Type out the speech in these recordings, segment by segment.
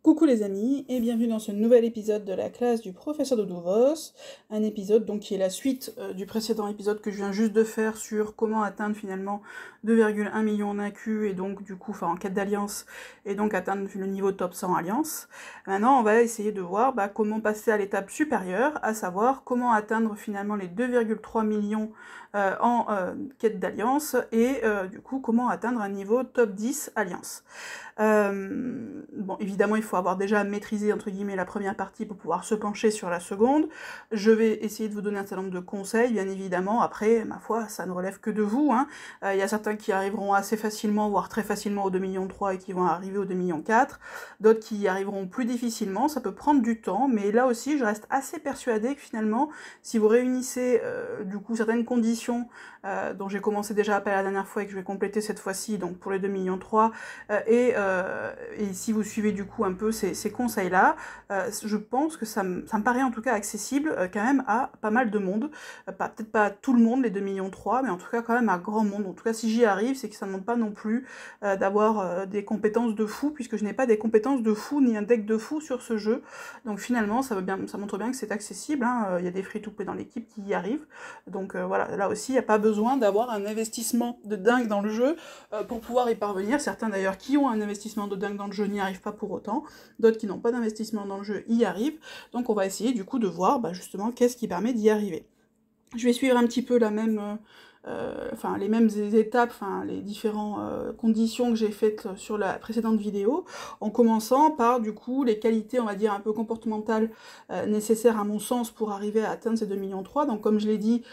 Coucou les amis et bienvenue dans ce nouvel épisode de la classe du professeur Doudou-Vos, un épisode donc qui est la suite du précédent épisode que je viens juste de faire sur comment atteindre finalement 2,1 millions en AQ et donc du coup en quête d'alliance et donc atteindre le niveau top 100 alliance. Maintenant on va essayer de voir comment passer à l'étape supérieure, à savoir comment atteindre finalement les 2,3 millions en quête d'alliance et du coup comment atteindre un niveau top 10 alliance. Bon, évidemment, il faut avoir déjà maîtrisé, entre guillemets, la première partie pour pouvoir se pencher sur la seconde. Je vais essayer de vous donner un certain nombre de conseils, bien évidemment. Après, ma foi, ça ne relève que de vous, hein. Y a certains qui arriveront assez facilement, voire très facilement au 2,3 millions et qui vont arriver au 2,4 millions. D'autres qui y arriveront plus difficilement, ça peut prendre du temps, mais là aussi, je reste assez persuadée que finalement, si vous réunissez, du coup, certaines conditions dont j'ai commencé déjà à parler la dernière fois et que je vais compléter cette fois-ci, donc pour les 2,3 millions, et si vous suivez du coup un peu ces conseils-là, je pense que ça me paraît en tout cas accessible quand même à pas mal de monde. Peut-être pas à tout le monde, les 2,3 millions, mais en tout cas quand même à grand monde. En tout cas, si j'y arrive, c'est que ça ne demande pas non plus d'avoir des compétences de fou, puisque je n'ai pas des compétences de fou ni un deck de fou sur ce jeu. Donc finalement, ça montre bien que c'est accessible, hein. Il y a des free-to-play dans l'équipe qui y arrivent. Donc voilà, là aussi, il n'y a pas besoin d'avoir un investissement de dingue dans le jeu pour pouvoir y parvenir. Certains d'ailleurs qui ont un investissement de dingue dans le jeu n'y arrivent pas pour autant, d'autres qui n'ont pas d'investissement dans le jeu y arrivent, donc on va essayer du coup de voir justement qu'est-ce qui permet d'y arriver. Je vais suivre un petit peu la même, les mêmes étapes, les différentes conditions que j'ai faites sur la précédente vidéo, en commençant par du coup les qualités, on va dire, un peu comportementales nécessaires à mon sens pour arriver à atteindre ces 2,3 millions. Donc comme je l'ai dit,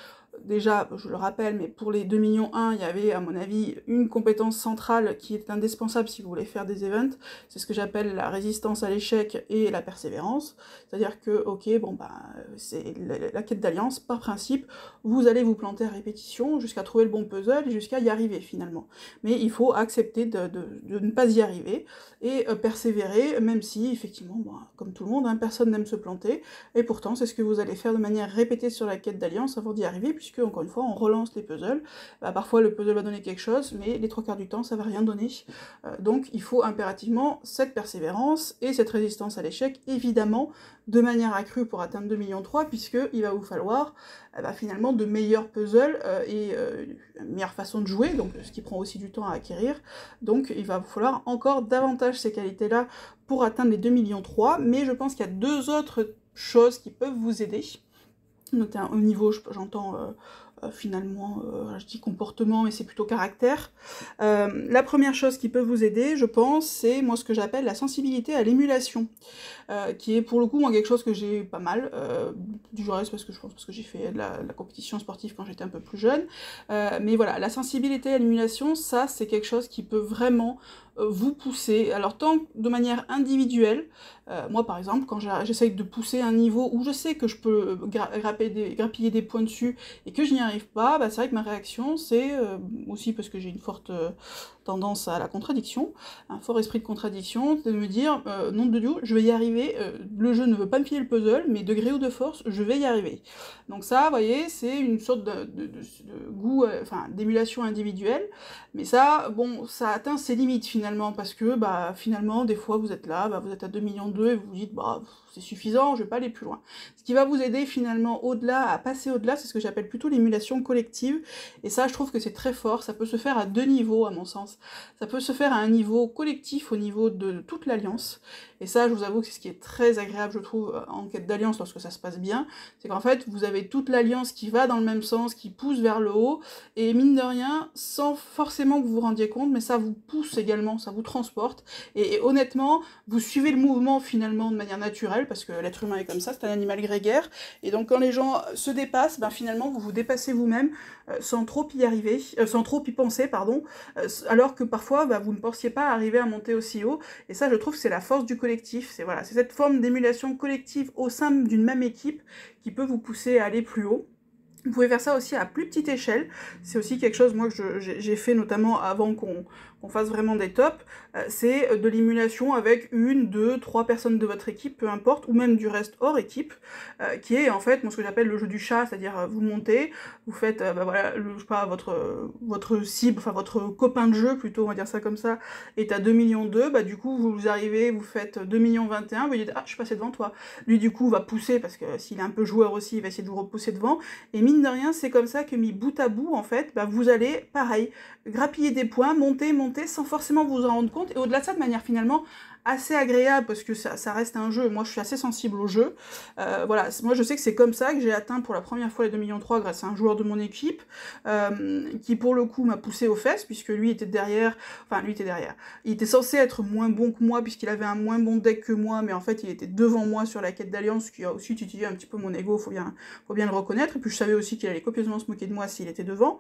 déjà, je le rappelle, mais pour les 2,1 millions, il y avait, à mon avis, une compétence centrale qui est indispensable si vous voulez faire des events. C'est ce que j'appelle la résistance à l'échec et la persévérance. C'est-à-dire que, ok, c'est la quête d'alliance, par principe, vous allez vous planter à répétition jusqu'à trouver le bon puzzle et jusqu'à y arriver, finalement. Mais il faut accepter de ne pas y arriver et persévérer, même si, effectivement, comme tout le monde, hein, personne n'aime se planter, et pourtant, c'est ce que vous allez faire de manière répétée sur la quête d'alliance avant d'y arriver, puisque, encore une fois, on relance les puzzles. Parfois, le puzzle va donner quelque chose, mais les 3/4 du temps, ça va rien donner. Donc, il faut impérativement cette persévérance et cette résistance à l'échec, évidemment, de manière accrue pour atteindre 2,3 millions, puisqu'il va vous falloir, finalement, de meilleurs puzzles et une meilleure façon de jouer, donc ce qui prend aussi du temps à acquérir. Donc, il va vous falloir encore davantage ces qualités-là pour atteindre les 2,3 millions, mais je pense qu'il y a deux autres choses qui peuvent vous aider. Notamment au niveau, j'entends finalement, je dis comportement, mais c'est plutôt caractère. La première chose qui peut vous aider, je pense, c'est moi ce que j'appelle la sensibilité à l'émulation, qui est pour le coup moi quelque chose que j'ai pas mal, du reste parce que j'ai fait de la compétition sportive quand j'étais un peu plus jeune, mais voilà, la sensibilité à l'émulation, ça c'est quelque chose qui peut vraiment vous pousser, alors tant de manière individuelle, moi par exemple, quand j'essaye de pousser un niveau où je sais que je peux grappiller des points dessus et que je n'y arrive pas, c'est vrai que ma réaction c'est, aussi parce que j'ai une forte tendance à la contradiction, un fort esprit de contradiction, c'est de me dire, nom de Dieu, je vais y arriver, le jeu ne veut pas me filer le puzzle, mais de gré ou de force, je vais y arriver. Donc ça, vous voyez, c'est une sorte de goût, d'émulation individuelle, mais ça, bon, ça atteint ses limites finalement, parce que, finalement, des fois, vous êtes là, vous êtes à 2,2 millions et vous vous dites, c'est suffisant, je vais pas aller plus loin. Ce qui va vous aider finalement au-delà, à passer au-delà, c'est ce que j'appelle plutôt l'émulation collective, et ça, je trouve que c'est très fort, ça peut se faire à deux niveaux, à mon sens. Ça peut se faire à un niveau collectif, au niveau de toute l'alliance, et ça, je vous avoue que c'est ce qui est très agréable, je trouve, en quête d'alliance, lorsque ça se passe bien, c'est qu'en fait, vous avez toute l'alliance qui va dans le même sens, qui pousse vers le haut, et mine de rien, sans forcément que vous vous rendiez compte, mais ça vous pousse également, ça vous transporte, et honnêtement, vous suivez le mouvement finalement de manière naturelle, parce que l'être humain est comme ça, c'est un animal grégaire, et donc quand les gens se dépassent, finalement vous vous dépassez vous-même, sans trop y arriver, sans trop y penser, pardon, alors que parfois vous ne pensiez pas arriver à monter aussi haut, et ça je trouve que c'est la force du collectif, c'est cette forme d'émulation collective au sein d'une même équipe qui peut vous pousser à aller plus haut. Vous pouvez faire ça aussi à plus petite échelle, c'est aussi quelque chose moi que j'ai fait notamment avant qu'on qu'on fasse vraiment des tops, c'est de l'émulation avec 1, 2, 3 personnes de votre équipe, peu importe, ou même du reste hors équipe, qui est en fait ce que j'appelle le jeu du chat, c'est-à-dire vous montez, vous faites voilà, je sais pas, votre cible, enfin votre copain de jeu plutôt, on va dire ça comme ça, est à 2,2 millions, bah du coup vous arrivez, vous faites 2,21 millions, vous dites ah je suis passé devant toi. Lui du coup va pousser, parce que s'il est un peu joueur aussi, il va essayer de vous repousser devant, et mine de rien c'est comme ça que mis bout à bout en fait, bah, vous allez pareil, grappiller des points, monter, sans forcément vous en rendre compte, et au-delà de ça de manière finalement assez agréable, parce que ça reste un jeu, moi je suis assez sensible au jeu, voilà, moi je sais que c'est comme ça que j'ai atteint pour la première fois les 2,3 millions grâce à un joueur de mon équipe, qui pour le coup m'a poussé aux fesses, puisque lui était derrière, il était censé être moins bon que moi, puisqu'il avait un moins bon deck que moi, mais en fait il était devant moi sur la quête d'alliance, qui a aussi titillé un petit peu mon ego, faut bien le reconnaître, et puis je savais aussi qu'il allait copieusement se moquer de moi s'il était devant,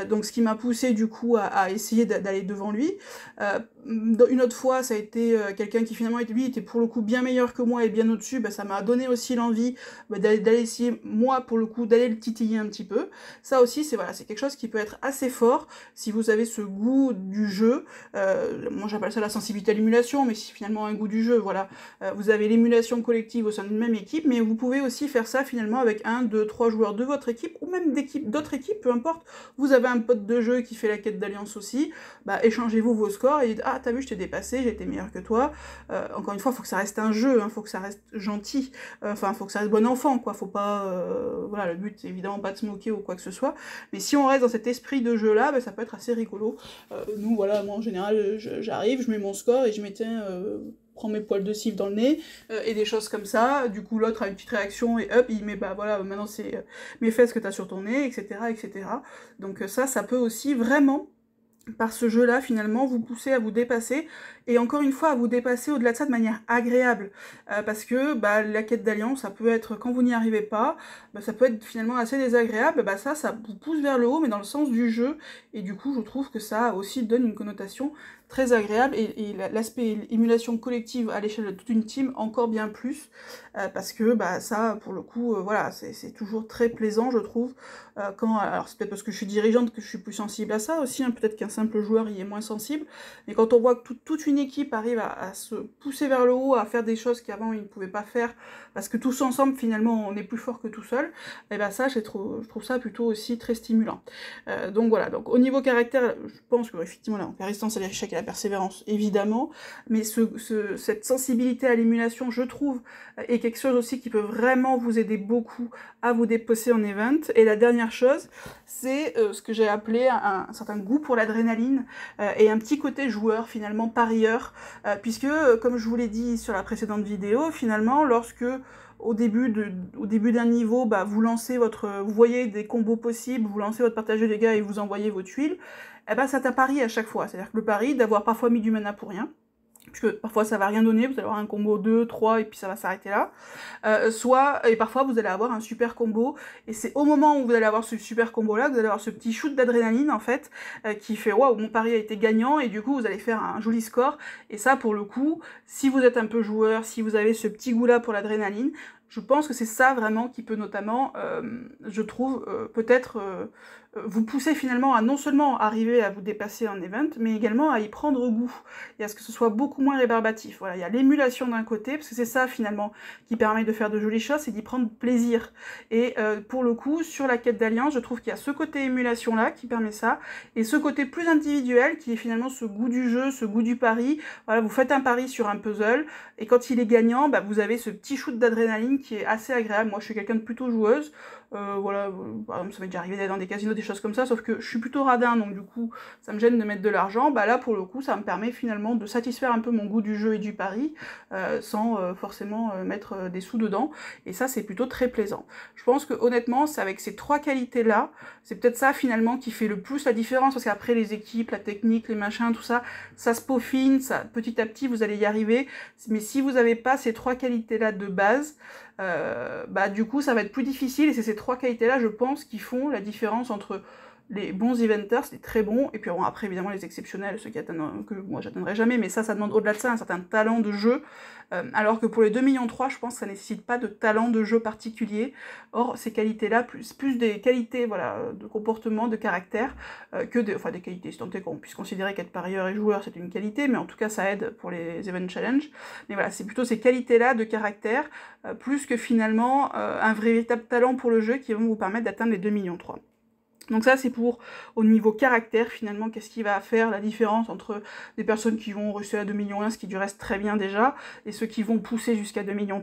donc ce qui m'a poussé du coup à essayer d'aller devant lui. Une autre fois ça a été quelqu'un qui finalement lui était pour le coup bien meilleur que moi et bien au-dessus, bah, ça m'a donné aussi l'envie d'aller essayer moi pour le coup d'aller le titiller un petit peu. Ça aussi c'est voilà, c'est quelque chose qui peut être assez fort si vous avez ce goût du jeu, moi j'appelle ça la sensibilité à l'émulation, mais c'est finalement un goût du jeu, voilà. Vous avez l'émulation collective au sein d'une même équipe, mais vous pouvez aussi faire ça finalement avec 1, 2, 3 joueurs de votre équipe, ou même d'autres équipes, peu importe. Vous avez un pote de jeu qui fait la quête d'alliance aussi, bah échangez-vous vos scores et dites ah t'as vu je t'ai dépassé, j'ai été meilleur que toi. Encore une fois, faut que ça reste un jeu, hein, faut que ça reste gentil, enfin faut que ça reste bon enfant, quoi, faut pas, voilà, le but c'est évidemment pas de se moquer ou quoi que ce soit, mais si on reste dans cet esprit de jeu là, bah, ça peut être assez rigolo. Nous voilà, moi en général j'arrive, je mets mon score et je m'éteins, prends mes poils de cif dans le nez, et des choses comme ça, du coup l'autre a une petite réaction et hop, il met bah voilà, maintenant c'est mes fesses que t'as sur ton nez, etc. etc. Donc ça peut aussi vraiment, par ce jeu-là, finalement, vous pousser à vous dépasser, et encore une fois, à vous dépasser au-delà de ça de manière agréable, parce que bah, la quête d'alliance, ça peut être, quand vous n'y arrivez pas, bah, ça peut être finalement assez désagréable, bah, ça vous pousse vers le haut, mais dans le sens du jeu, et du coup, je trouve que ça aussi donne une connotation très agréable, et l'aspect émulation collective à l'échelle de toute une team, encore bien plus, parce que bah, ça, pour le coup, voilà, c'est toujours très plaisant, je trouve, alors c'est peut-être parce que je suis dirigeante que je suis plus sensible à ça aussi, hein, peut-être qu'un simple joueur y est moins sensible, mais quand on voit que toute une équipe arrive à se pousser vers le haut, à faire des choses qu'avant ils ne pouvaient pas faire, parce que tous ensemble finalement on est plus fort que tout seul, et ben ça je trouve ça plutôt aussi très stimulant. Donc voilà, donc au niveau caractère, je pense que effectivement la résistance à l'échec et la persévérance évidemment, mais cette sensibilité à l'émulation, je trouve, est quelque chose aussi qui peut vraiment vous aider beaucoup à vous dépasser en event. Et la dernière chose, c'est ce que j'ai appelé un certain goût pour l'adrénaline, et un petit côté joueur, finalement parieur, puisque, comme je vous l'ai dit sur la précédente vidéo, finalement, lorsque au début d'un niveau, bah, vous voyez des combos possibles, vous lancez votre partage de dégâts et vous envoyez vos tuiles, et ben c'est un pari à chaque fois, c'est-à-dire que le pari d'avoir parfois mis du mana pour rien, puisque parfois ça va rien donner, vous allez avoir un combo 2, 3 et puis ça va s'arrêter là, et parfois vous allez avoir un super combo, et c'est au moment où vous allez avoir ce super combo là, que vous allez avoir ce petit shoot d'adrénaline en fait, qui fait waouh, mon pari a été gagnant, et du coup vous allez faire un joli score, et ça pour le coup, si vous êtes un peu joueur, si vous avez ce petit goût là pour l'adrénaline, je pense que c'est ça vraiment qui peut notamment, je trouve, peut-être vous pousser finalement à non seulement arriver à vous dépasser en event, mais également à y prendre goût, et à ce que ce soit beaucoup moins rébarbatif. Voilà, il y a l'émulation d'un côté, parce que c'est ça finalement qui permet de faire de jolies choses, c'est d'y prendre plaisir. Et pour le coup, sur la quête d'alliance, je trouve qu'il y a ce côté émulation là qui permet ça, et ce côté plus individuel qui est finalement ce goût du jeu, ce goût du pari. Voilà, vous faites un pari sur un puzzle, et quand il est gagnant, bah, vous avez ce petit shoot d'adrénaline qui est assez agréable. Moi je suis quelqu'un de plutôt joueuse, voilà, par exemple ça m'est déjà arrivé d'aller dans des casinos, des choses comme ça, sauf que je suis plutôt radin, donc du coup ça me gêne de mettre de l'argent. Bah là pour le coup ça me permet finalement de satisfaire un peu mon goût du jeu et du pari, sans forcément mettre des sous dedans, et ça c'est plutôt très plaisant. Je pense que honnêtement c'est avec ces trois qualités là, c'est peut-être ça finalement qui fait le plus la différence, parce qu'après les équipes, la technique, les machins, tout ça, ça se peaufine, ça, petit à petit vous allez y arriver, mais si vous n'avez pas ces trois qualités là de base, bah du coup ça va être plus difficile, et c'est ces trois qualités là je pense qui font la différence entre les bons eventers, les très bons, et puis bon, après évidemment les exceptionnels, ceux qui atteignent, que moi j'atteindrai jamais, mais ça demande au-delà de ça un certain talent de jeu, alors que pour les 2,3 millions, je pense que ça nécessite pas de talent de jeu particulier. Or, ces qualités-là, plus des qualités voilà, de comportement, de caractère, que enfin des qualités, si tant est qu'on puisse considérer qu'être parieur et joueur c'est une qualité, mais en tout cas ça aide pour les event challenge. Mais voilà, c'est plutôt ces qualités-là de caractère, plus que finalement un véritable talent pour le jeu qui vont vous permettre d'atteindre les 2,3 millions. Donc ça c'est pour au niveau caractère finalement, qu'est-ce qui va faire la différence entre des personnes qui vont rester à 2,1 millions, ce qui du reste très bien déjà, et ceux qui vont pousser jusqu'à 2,3 millions.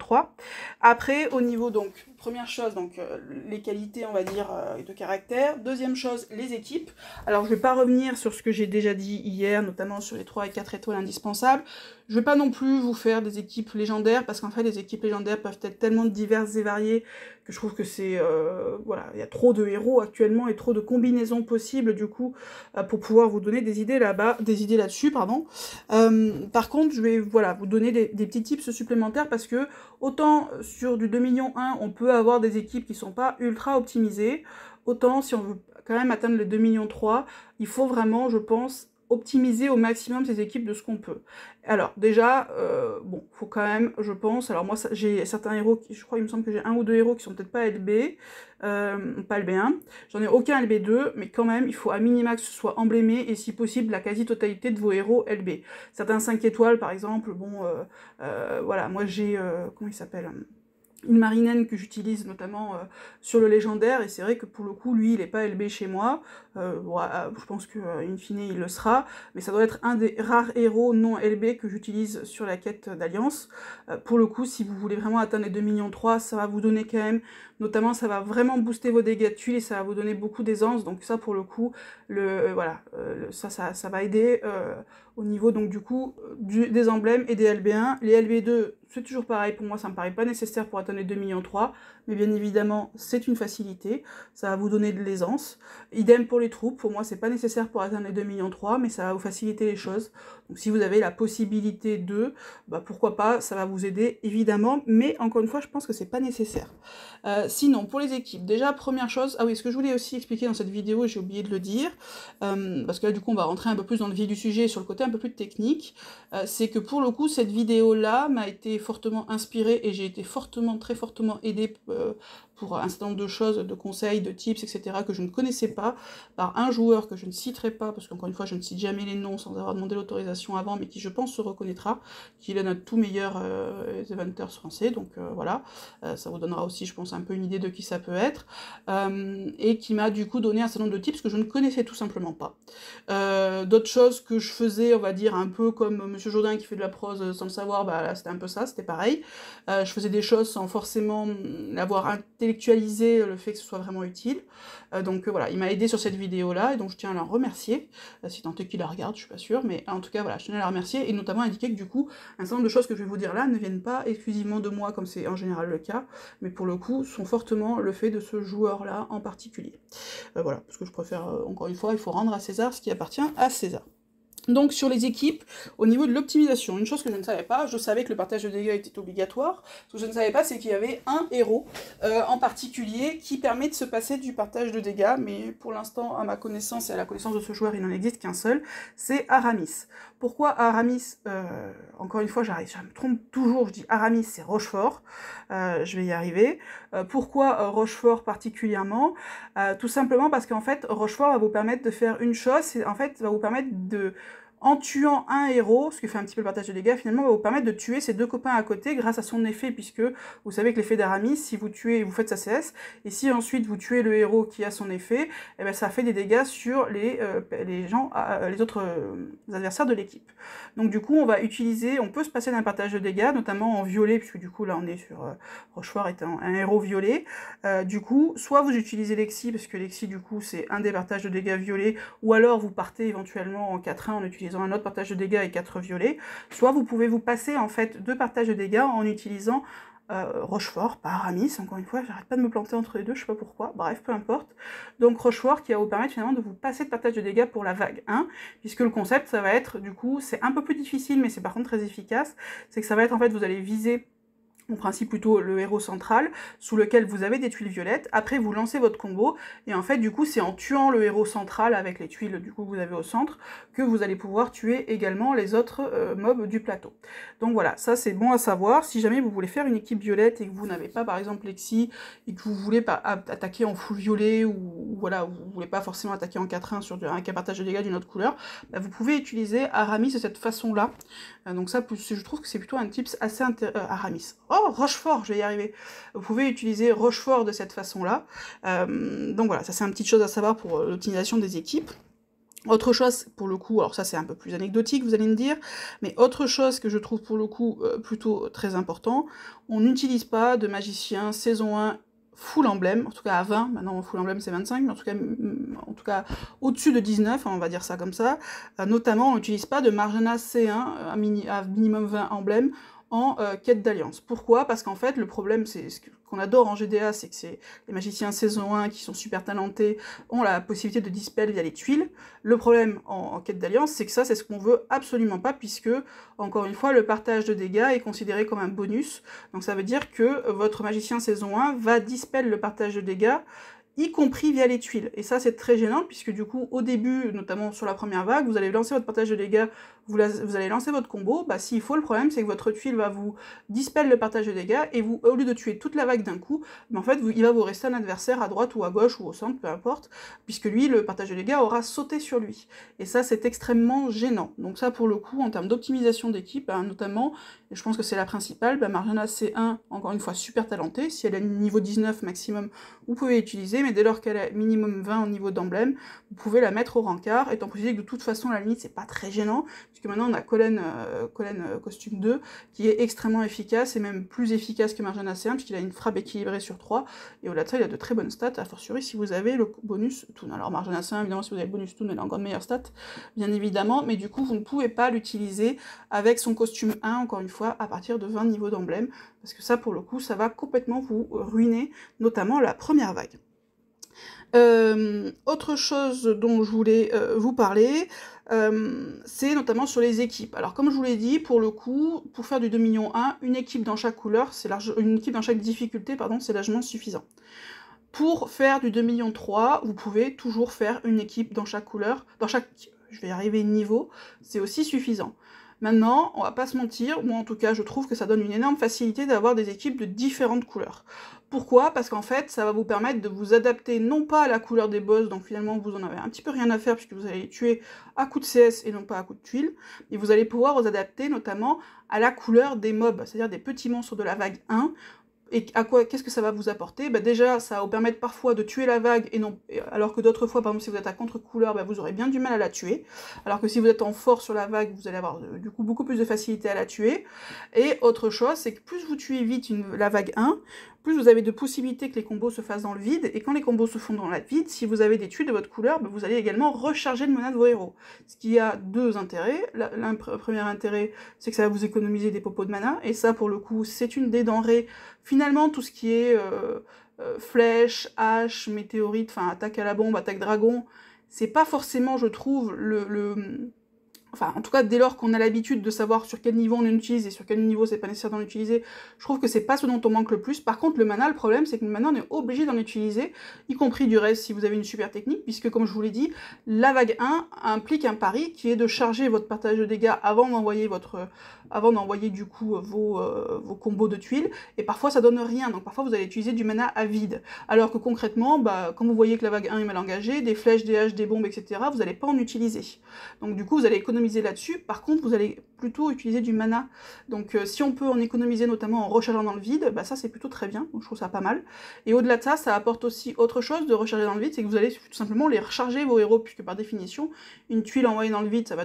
Après au niveau donc, première chose, donc les qualités on va dire de caractère, deuxième chose les équipes. Alors je vais pas revenir sur ce que j'ai déjà dit hier, notamment sur les 3 et 4 étoiles indispensables. Je vais pas non plus vous faire des équipes légendaires, parce qu'en fait les équipes légendaires peuvent être tellement diverses et variées que je trouve que c'est voilà, il y a trop de héros actuellement et trop de combinaisons possibles du coup pour pouvoir vous donner des idées là-dessus, pardon. Par contre, je vais voilà, vous donner des petits tips supplémentaires parce que autant sur du 2,1 millions on peut avoir des équipes qui sont pas ultra optimisées, autant si on veut quand même atteindre les 2,3 millions, il faut vraiment, je pense, optimiser au maximum ces équipes de ce qu'on peut. Alors déjà, bon, faut quand même, je pense, alors moi j'ai certains héros, je crois il me semble que j'ai 1 ou 2 héros qui sont peut-être pas LB, pas LB1, j'en ai aucun LB2, mais quand même il faut à minima que ce soit emblémé, et si possible la quasi-totalité de vos héros LB. Certains 5 étoiles par exemple, bon, voilà, moi j'ai, comment il s'appelle, une marinenne que j'utilise notamment sur le légendaire, et c'est vrai que pour le coup, lui, il n'est pas LB chez moi, bon, je pense que in fine il le sera, mais ça doit être un des rares héros non LB que j'utilise sur la quête d'Alliance. Pour le coup, si vous voulez vraiment atteindre les 2,3 millions, ça va vous donner quand même, notamment ça va vraiment booster vos dégâts de tuiles, et ça va vous donner beaucoup d'aisance, donc ça pour le coup, voilà, ça va aider au niveau donc du coup des emblèmes et des LB1. Les LB2, c'est toujours pareil, pour moi ça me paraît pas nécessaire pour atteindre les 2,3 millions, mais bien évidemment c'est une facilité, ça va vous donner de l'aisance. Idem pour les troupes, pour moi c'est pas nécessaire pour atteindre les 2,3 millions, mais ça va vous faciliter les choses. Donc si vous avez la possibilité de, bah pourquoi pas, ça va vous aider évidemment, mais encore une fois je pense que c'est pas nécessaire. Sinon pour les équipes, déjà première chose, ah oui, ce que je voulais aussi expliquer dans cette vidéo, j'ai oublié de le dire, parce que là du coup on va rentrer un peu plus dans le vif du sujet sur le côté un peu plus technique, c'est que pour le coup cette vidéo là m'a été fortement inspirée et j'ai été très fortement aidée pour un certain nombre de choses, de conseils, de tips, etc. que je ne connaissais pas, par un joueur que je ne citerai pas, parce qu'encore une fois je ne cite jamais les noms sans avoir demandé l'autorisation avant, mais qui je pense se reconnaîtra, qui est notre tout meilleur eventers français, donc voilà, ça vous donnera aussi je pense un peu une idée de qui ça peut être, et qui m'a du coup donné un certain nombre de tips que je ne connaissais tout simplement pas. D'autres choses que je faisais, on va dire un peu comme Monsieur Jourdain qui fait de la prose sans le savoir, bah là c'était un peu ça, c'était pareil. Je faisais des choses sans forcément avoir intellectualisé le fait que ce soit vraiment utile. Donc voilà, il m'a aidé sur cette vidéo-là, et donc je tiens à le remercier, si tant est qu'il la regarde, je suis pas sûre, mais en tout cas voilà, je tenais à la remercier, et notamment indiquer que du coup, un certain nombre de choses que je vais vous dire là ne viennent pas exclusivement de moi, comme c'est en général le cas, mais pour le coup, sont fortement le fait de ce joueur-là en particulier. Voilà, parce que je préfère, encore une fois, il faut rendre à César ce qui appartient à César. Donc sur les équipes, au niveau de l'optimisation, une chose que je ne savais pas, je savais que le partage de dégâts était obligatoire, ce que je ne savais pas c'est qu'il y avait un héros en particulier qui permet de se passer du partage de dégâts, mais pour l'instant à ma connaissance et à la connaissance de ce joueur il n'en existe qu'un seul, c'est Aramis. Pourquoi Aramis, encore une fois je me trompe toujours, je dis Aramis c'est Rochefort, je vais y arriver. Pourquoi Rochefort particulièrement? Tout simplement parce qu'en fait Rochefort va vous permettre de faire une chose, c'est en fait va vous permettre de, en tuant un héros, ce qui fait un petit peu le partage de dégâts, finalement va vous permettre de tuer ses deux copains à côté grâce à son effet, puisque vous savez que l'effet d'Aramis, si vous tuez, vous faites sa CS, et si ensuite vous tuez le héros qui a son effet, eh ben ça fait des dégâts sur les autres adversaires de l'équipe. Donc du coup on va utiliser, on peut se passer d'un partage de dégâts, notamment en violet, puisque du coup là on est sur Rochefort étant un héros violet. Du coup, soit vous utilisez Lexi, parce que Lexi du coup c'est un des partages de dégâts violets, ou alors vous partez éventuellement en 4-1 en utilisant un autre partage de dégâts et 4 violets, soit vous pouvez vous passer en fait 2 partages de dégâts en utilisant Rochefort, pas Aramis, encore une fois, j'arrête pas de me planter entre les deux, je sais pas pourquoi, bref, peu importe. Donc Rochefort qui va vous permettre finalement de vous passer de partage de dégâts pour la vague 1, puisque le concept ça va être, du coup, c'est un peu plus difficile, mais c'est par contre très efficace, c'est que ça va être en fait, vous allez viser en principe plutôt le héros central, sous lequel vous avez des tuiles violettes. Après, vous lancez votre combo, et en fait, du coup, c'est en tuant le héros central avec les tuiles du coup que vous avez au centre que vous allez pouvoir tuer également les autres mobs du plateau. Donc voilà, ça c'est bon à savoir. Si jamais vous voulez faire une équipe violette et que vous n'avez pas, par exemple, Lexi, et que vous voulez pas attaquer en full violet, ou voilà, vous voulez pas forcément attaquer en 4-1 sur un partage de dégâts d'une autre couleur, bah, vous pouvez utiliser Aramis de cette façon-là. Donc ça, je trouve que c'est plutôt un tips assez intéressant. Aramis. Oh, Rochefort, je vais y arriver. Vous pouvez utiliser Rochefort de cette façon-là. Donc voilà, ça c'est une petite chose à savoir pour l'optimisation des équipes. Autre chose, pour le coup, alors ça c'est un peu plus anecdotique, vous allez me dire, mais autre chose que je trouve pour le coup plutôt très important, on n'utilise pas de magicien saison 1 full emblème, en tout cas à 20, maintenant full emblème c'est 25, mais en tout cas au-dessus de 19, on va dire ça comme ça, notamment on n'utilise pas de Marjana C1 à minimum 20 emblèmes en quête d'alliance. Pourquoi? Parce qu'en fait, le problème, c'est ce qu'on adore en GDA, c'est que les magiciens saison 1 qui sont super talentés ont la possibilité de dispel via les tuiles. Le problème en quête d'alliance, c'est que ça, c'est ce qu'on veut absolument pas, puisque, encore une fois, le partage de dégâts est considéré comme un bonus. Donc ça veut dire que votre magicien saison 1 va dispel le partage de dégâts, y compris via les tuiles. Et ça, c'est très gênant, puisque du coup, au début, notamment sur la première vague, vous allez lancer votre partage de dégâts, vous allez lancer votre combo, bah s'il faut, le problème, c'est que votre tuile va vous dispel le partage de dégâts, et vous, au lieu de tuer toute la vague d'un coup, bah en fait, il va vous rester un adversaire à droite ou à gauche ou au centre, peu importe, puisque lui, le partage de dégâts aura sauté sur lui. Et ça, c'est extrêmement gênant. Donc ça, pour le coup, en termes d'optimisation d'équipe, bah, notamment, et je pense que c'est la principale, bah, Marjana C1, encore une fois, super talentée, si elle est niveau 19 maximum, vous pouvez l'utiliser, mais dès lors qu'elle a minimum 20 au niveau d'emblème, vous pouvez la mettre au rencard, étant précisé que de toute façon, la limite, c'est pas très gênant, puisque maintenant on a Collen costume 2, qui est extrêmement efficace, et même plus efficace que Marjana C1, puisqu'il a une frappe équilibrée sur 3, et au-delà de ça, il a de très bonnes stats, a fortiori si vous avez le bonus Toon. Alors Marjana C1, évidemment, si vous avez le bonus Toon, elle a encore de meilleures stats, bien évidemment, mais du coup, vous ne pouvez pas l'utiliser avec son costume 1, encore une fois, à partir de 20 niveaux d'emblème, parce que ça, pour le coup, ça va complètement vous ruiner, notamment la première vague. Autre chose dont je voulais vous parler, c'est notamment sur les équipes. Alors comme je vous l'ai dit, pour le coup, pour faire du 2 millions 1, une équipe dans chaque couleur, une équipe dans chaque difficulté, pardon, c'est largement suffisant. Pour faire du 2 millions 3, vous pouvez toujours faire une équipe dans chaque couleur, je vais y arriver, niveau, c'est aussi suffisant. Maintenant, on va pas se mentir, moi en tout cas je trouve que ça donne une énorme facilité d'avoir des équipes de différentes couleurs. Pourquoi? Parce qu'en fait, ça va vous permettre de vous adapter non pas à la couleur des boss, donc finalement vous en avez un petit peu rien à faire puisque vous allez les tuer à coup de CS et non pas à coup de tuiles, mais vous allez pouvoir vous adapter notamment à la couleur des mobs, c'est-à-dire des petits monstres de la vague 1, et qu'est-ce que ça va vous apporter? Bah déjà, ça va vous permettre parfois de tuer la vague, alors que d'autres fois, par exemple, si vous êtes à contre-couleur, bah vous aurez bien du mal à la tuer. Alors que si vous êtes en fort sur la vague, vous allez avoir du coup beaucoup plus de facilité à la tuer. Et autre chose, c'est que plus vous tuez vite la vague 1, plus vous avez de possibilités que les combos se fassent dans le vide, et quand les combos se font dans le vide, si vous avez des tuiles de votre couleur, bah vous allez également recharger le mana de vos héros. Ce qui a deux intérêts. Premier intérêt, c'est que ça va vous économiser des popos de mana, et ça, pour le coup, c'est une des denrées. Finalement, tout ce qui est flèche, hache, météorite, enfin attaque à la bombe, attaque dragon, c'est pas forcément, je trouve, Enfin, en tout cas, dès lors qu'on a l'habitude de savoir sur quel niveau on l'utilise et sur quel niveau c'est pas nécessaire d'en utiliser, je trouve que c'est pas ce dont on manque le plus. Par contre, le mana, le problème, c'est que le mana, on est obligé d'en utiliser, y compris du reste si vous avez une super technique, puisque, comme je vous l'ai dit, la vague 1 implique un pari qui est de charger votre partage de dégâts avant d'envoyer du coup vos combos de tuiles, et parfois ça donne rien, donc parfois vous allez utiliser du mana à vide. Alors que concrètement, bah, quand vous voyez que la vague 1 est mal engagée, des flèches, des haches, des bombes, etc., vous n'allez pas en utiliser. Donc du coup, vous allez économiser là-dessus. Par contre, vous allez plutôt utiliser du mana. Donc si on peut en économiser notamment en rechargeant dans le vide, bah ça c'est plutôt très bien, donc je trouve ça pas mal. Et au-delà de ça, ça apporte aussi autre chose de recharger dans le vide, c'est que vous allez tout simplement les recharger vos héros, puisque par définition, une tuile envoyée dans le vide, ça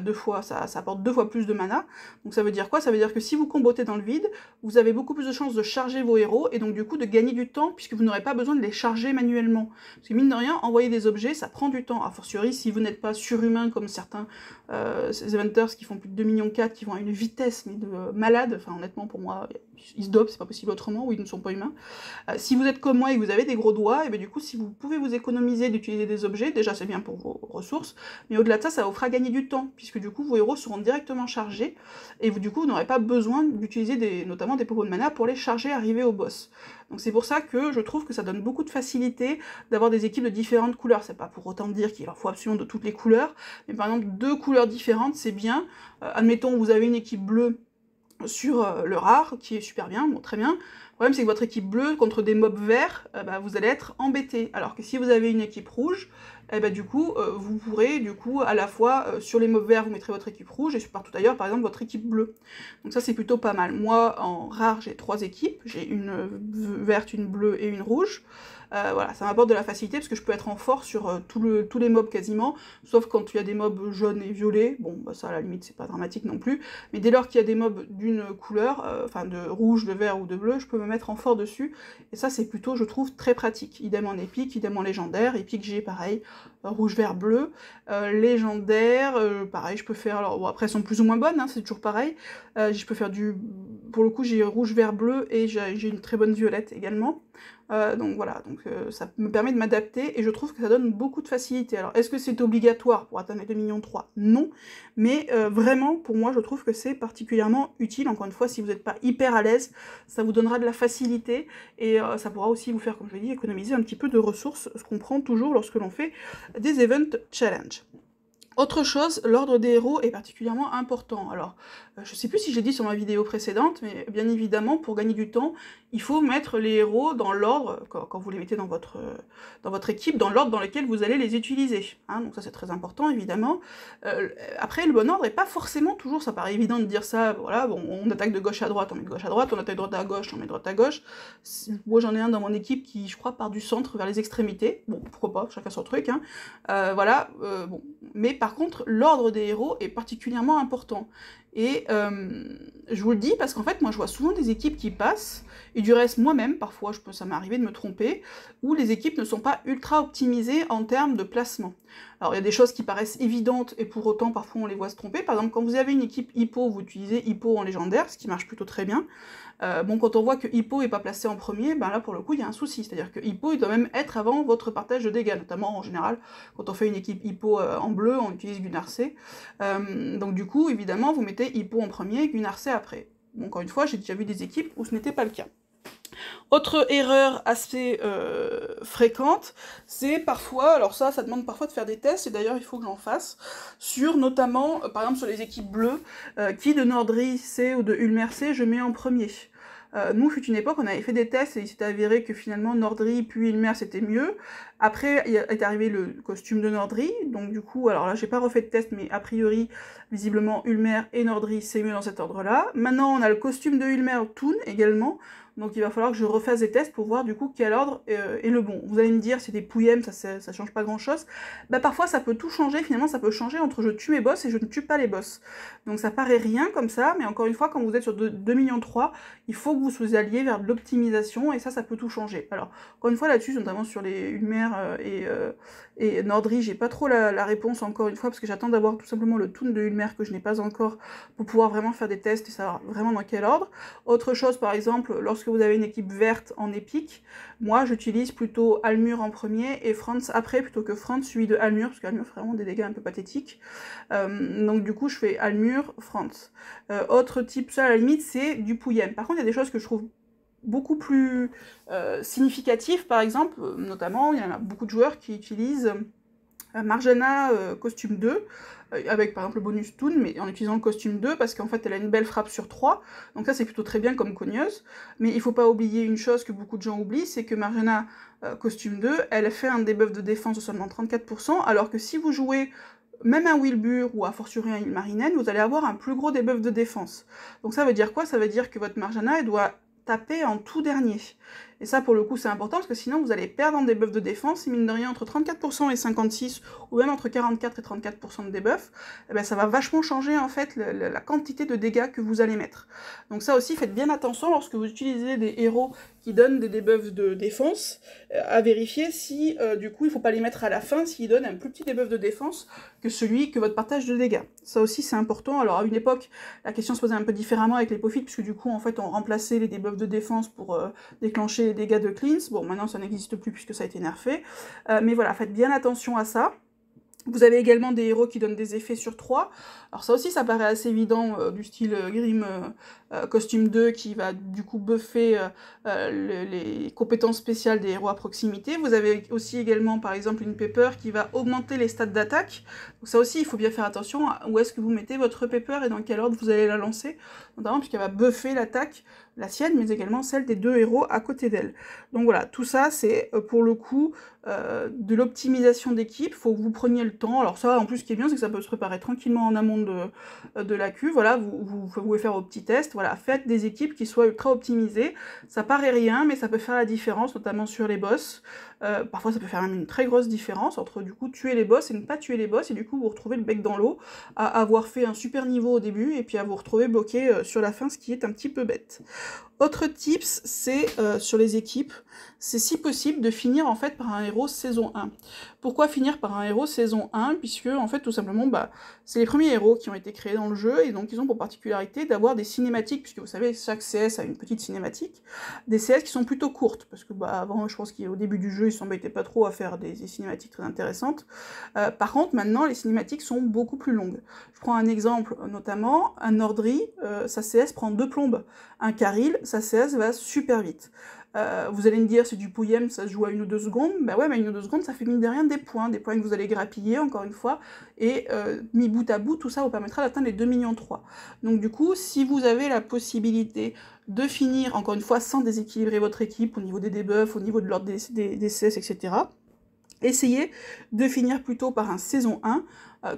apporte 2 fois plus de mana. Donc ça veut dire quoi? Ça veut dire que si vous combotez dans le vide, vous avez beaucoup plus de chances de charger vos héros, et donc du coup de gagner du temps, puisque vous n'aurez pas besoin de les charger manuellement. Parce que mine de rien, envoyer des objets, ça prend du temps, a fortiori si vous n'êtes pas surhumain comme certains eventers qui font plus de 2 millions 4, qui vont à une vitesse mais de malade, enfin honnêtement pour moi, ils se dopent, c'est pas possible autrement, ou ils ne sont pas humains. Si vous êtes comme moi et que vous avez des gros doigts, et bien du coup si vous pouvez vous économiser d'utiliser des objets, déjà c'est bien pour vos ressources, mais au-delà de ça, ça vous fera gagner du temps, puisque du coup vos héros seront directement chargés, et vous du coup vous n'aurez pas besoin d'utiliser notamment des potions de mana pour les charger, arriver au boss. Donc c'est pour ça que je trouve que ça donne beaucoup de facilité d'avoir des équipes de différentes couleurs. C'est pas pour autant dire qu'il leur faut absolument de toutes les couleurs, mais par exemple 2 couleurs différentes c'est bien. Admettons vous avez une équipe bleue sur le rare, qui est super bien, bon très bien. Le problème c'est que votre équipe bleue contre des mobs verts, vous allez être embêté. Alors que si vous avez une équipe rouge, du coup, vous pourrez, du coup, à la fois, sur les mobs verts, vous mettrez votre équipe rouge, et partout ailleurs, par exemple, votre équipe bleue. Donc ça, c'est plutôt pas mal. Moi, en rare, j'ai 3 équipes. J'ai une verte, une bleue et une rouge. Voilà, ça m'apporte de la facilité, parce que je peux être en force sur tous les mobs quasiment, sauf quand il y a des mobs jaunes et violets. Bon, ça, à la limite, c'est pas dramatique non plus. Mais dès lors qu'il y a des mobs d'une couleur, enfin de rouge, de vert ou de bleu, je peux me mettre en fort dessus. Et ça, c'est plutôt, je trouve, très pratique. Idem en épique, idem en légendaire. Épique, j'ai pareil. Rouge, vert, bleu. Légendaire, pareil, je peux faire... Alors, bon, après, elles sont plus ou moins bonnes, hein, c'est toujours pareil. Je peux faire du... Pour le coup, j'ai rouge, vert, bleu, et j'ai une très bonne violette également. Donc voilà, ça me permet de m'adapter, et je trouve que ça donne beaucoup de facilité. Alors, est-ce que c'est obligatoire pour atteindre les 2,3 millions? Non, mais vraiment, pour moi, je trouve que c'est particulièrement utile. Encore une fois, si vous n'êtes pas hyper à l'aise, ça vous donnera de la facilité, et ça pourra aussi vous faire, comme je l'ai dit, économiser un petit peu de ressources, ce qu'on prend toujours lorsque l'on fait des event challenge. Autre chose, l'ordre des héros est particulièrement important. Alors, je sais plus si j'ai dit sur ma vidéo précédente, mais bien évidemment, pour gagner du temps, il faut mettre les héros dans l'ordre, quand vous les mettez dans votre équipe, dans l'ordre dans lequel vous allez les utiliser. Hein, donc ça c'est très important, évidemment. Après, le bon ordre n'est pas forcément toujours, ça paraît évident de dire ça, voilà, bon, on attaque de gauche à droite, on met de gauche à droite, on attaque de droite à gauche, on met de droite à gauche. Moi j'en ai un dans mon équipe qui, je crois, part du centre vers les extrémités. Bon, pourquoi pas, chacun son truc, hein. Voilà, bon. Mais par contre, l'ordre des héros est particulièrement important. Et je vous le dis parce qu'en fait, moi je vois souvent des équipes qui passent, et du reste moi-même, parfois ça m'est arrivé de me tromper, où les équipes ne sont pas ultra optimisées en termes de placement. Alors il y a des choses qui paraissent évidentes, et pour autant parfois on les voit se tromper. Par exemple, quand vous avez une équipe hippo, vous utilisez hippo en légendaire, ce qui marche plutôt très bien. Bon, quand on voit que hippo n'est pas placé en premier, ben là pour le coup il y a un souci, c'est-à-dire que hippo il doit même être avant votre partage de dégâts, notamment en général quand on fait une équipe hippo en bleu, on utilise Gunnar C. Donc du coup évidemment vous mettez hippo en premier, Gunnar C après. Bon, encore une fois, j'ai déjà vu des équipes où ce n'était pas le cas. Autre erreur assez fréquente, c'est parfois, alors ça demande parfois de faire des tests, et d'ailleurs il faut que j'en fasse, sur notamment, par exemple sur les équipes bleues, qui de Nordry C ou de Ulmer C je mets en premier. Nous, fut une époque, on avait fait des tests, et il s'était avéré que finalement Nordry puis Ulmer c'était mieux. Après est arrivé le costume de Nordry, donc du coup, alors là j'ai pas refait de test, mais a priori, visiblement Ulmer et Nordry c'est mieux dans cet ordre-là. Maintenant on a le costume de Ulmer Toon également, donc il va falloir que je refasse des tests pour voir du coup quel ordre est le bon. Vous allez me dire, c'est des pouillèmes, ça change pas grand-chose. Bah parfois ça peut tout changer, finalement ça peut changer entre je tue mes boss et je ne tue pas les boss. Donc ça paraît rien comme ça, mais encore une fois, quand vous êtes sur 2,3 millions, il faut que vous vous alliez vers de l'optimisation, et ça peut tout changer. Alors, encore une fois là-dessus, notamment sur les Ulmer et Nordry, j'ai pas trop la réponse encore une fois, parce que j'attends d'avoir tout simplement le toon de Ulmer que je n'ai pas encore, pour pouvoir vraiment faire des tests et savoir vraiment dans quel ordre. Autre chose, par exemple, lorsque vous avez une équipe verte en épique, moi j'utilise plutôt Almur en premier et Franz après, plutôt que Franz suivi de Almur, parce qu'Almur fait vraiment des dégâts un peu pathétiques. Donc du coup je fais Almur, Franz. Autre type, ça à la limite, c'est du pouillem. Par contre, il y a des choses que je trouve beaucoup plus significatives, par exemple, notamment, il y en a beaucoup de joueurs qui utilisent Marjana costume 2, avec par exemple le bonus Toon, mais en utilisant le costume 2, parce qu'en fait elle a une belle frappe sur 3, donc ça c'est plutôt très bien comme cogneuse. Mais il faut pas oublier une chose que beaucoup de gens oublient, c'est que Marjana costume 2, elle fait un debuff de défense de seulement 34%, alors que si vous jouez même un Wilbur ou a fortiori un Ilmarinen, vous allez avoir un plus gros debuff de défense. Donc ça veut dire quoi? Ça veut dire que votre Marjana, elle doit taper en tout dernier. Et ça, pour le coup, c'est important, parce que sinon, vous allez perdre en debuff de défense, et mine de rien, entre 34% et 56%, ou même entre 44 et 34% de debuff, eh ben, ça va vachement changer, en fait, la quantité de dégâts que vous allez mettre. Donc ça aussi, faites bien attention lorsque vous utilisez des héros qui donnent des debuffs de défense, à vérifier si, du coup, il ne faut pas les mettre à la fin, s'ils donnent un plus petit debuff de défense que votre partage de dégâts. Ça aussi, c'est important. Alors, à une époque, la question se posait un peu différemment avec les Pofits, puisque du coup, en fait, on remplaçait les debuffs de défense pour déclencher les dégâts de cleanse. Bon, maintenant, ça n'existe plus puisque ça a été nerfé. Mais voilà, faites bien attention à ça. Vous avez également des héros qui donnent des effets sur 3. Alors ça aussi, ça paraît assez évident, du style Grim Costume 2, qui va du coup buffer les compétences spéciales des héros à proximité. Vous avez aussi également, par exemple, une Pepper qui va augmenter les stats d'attaque. Donc ça aussi, il faut bien faire attention à où est-ce que vous mettez votre Pepper et dans quel ordre vous allez la lancer, notamment puisqu'elle va buffer l'attaque, la sienne, mais également celle des 2 héros à côté d'elle. Donc voilà, tout ça, c'est pour le coup de l'optimisation d'équipe. Il faut que vous preniez le temps. Alors ça, en plus, ce qui est bien, c'est que ça peut se préparer tranquillement en amont de la queue. Voilà, vous pouvez faire vos petits tests. Voilà, faites des équipes qui soient ultra optimisées. Ça paraît rien, mais ça peut faire la différence, notamment sur les boss. Parfois, ça peut faire même une très grosse différence entre, du coup, tuer les boss et ne pas tuer les boss, et du coup, vous retrouvez le bec dans l'eau, à avoir fait un super niveau au début, et puis à vous retrouver bloqué sur la fin, ce qui est un petit peu bête. Autre tips, c'est sur les équipes, c'est si possible de finir en fait par un héros saison 1. Pourquoi finir par un héros saison 1? Puisque en fait tout simplement c'est les premiers héros qui ont été créés dans le jeu, et donc ils ont pour particularité d'avoir des cinématiques, puisque vous savez chaque CS a une petite cinématique, des CS qui sont plutôt courtes, parce que avant je pense qu'au début du jeu ils s'embêtaient pas trop à faire des cinématiques très intéressantes. Par contre maintenant les cinématiques sont beaucoup plus longues. Je prends un exemple notamment, un Ordry, sa CS prend 2 plombes, un Caril, sa CS va super vite. Vous allez me dire, c'est du pouillem, ça se joue à 1 ou 2 secondes. Bah ouais, mais 1 ou 2 secondes, ça fait mine de rien des points que vous allez grappiller, encore une fois, et mis bout à bout, tout ça vous permettra d'atteindre les 2,3 millions. Donc du coup, si vous avez la possibilité de finir, encore une fois, sans déséquilibrer votre équipe, au niveau des debuffs, au niveau de l'ordre des CS, etc., essayez de finir plutôt par un saison 1,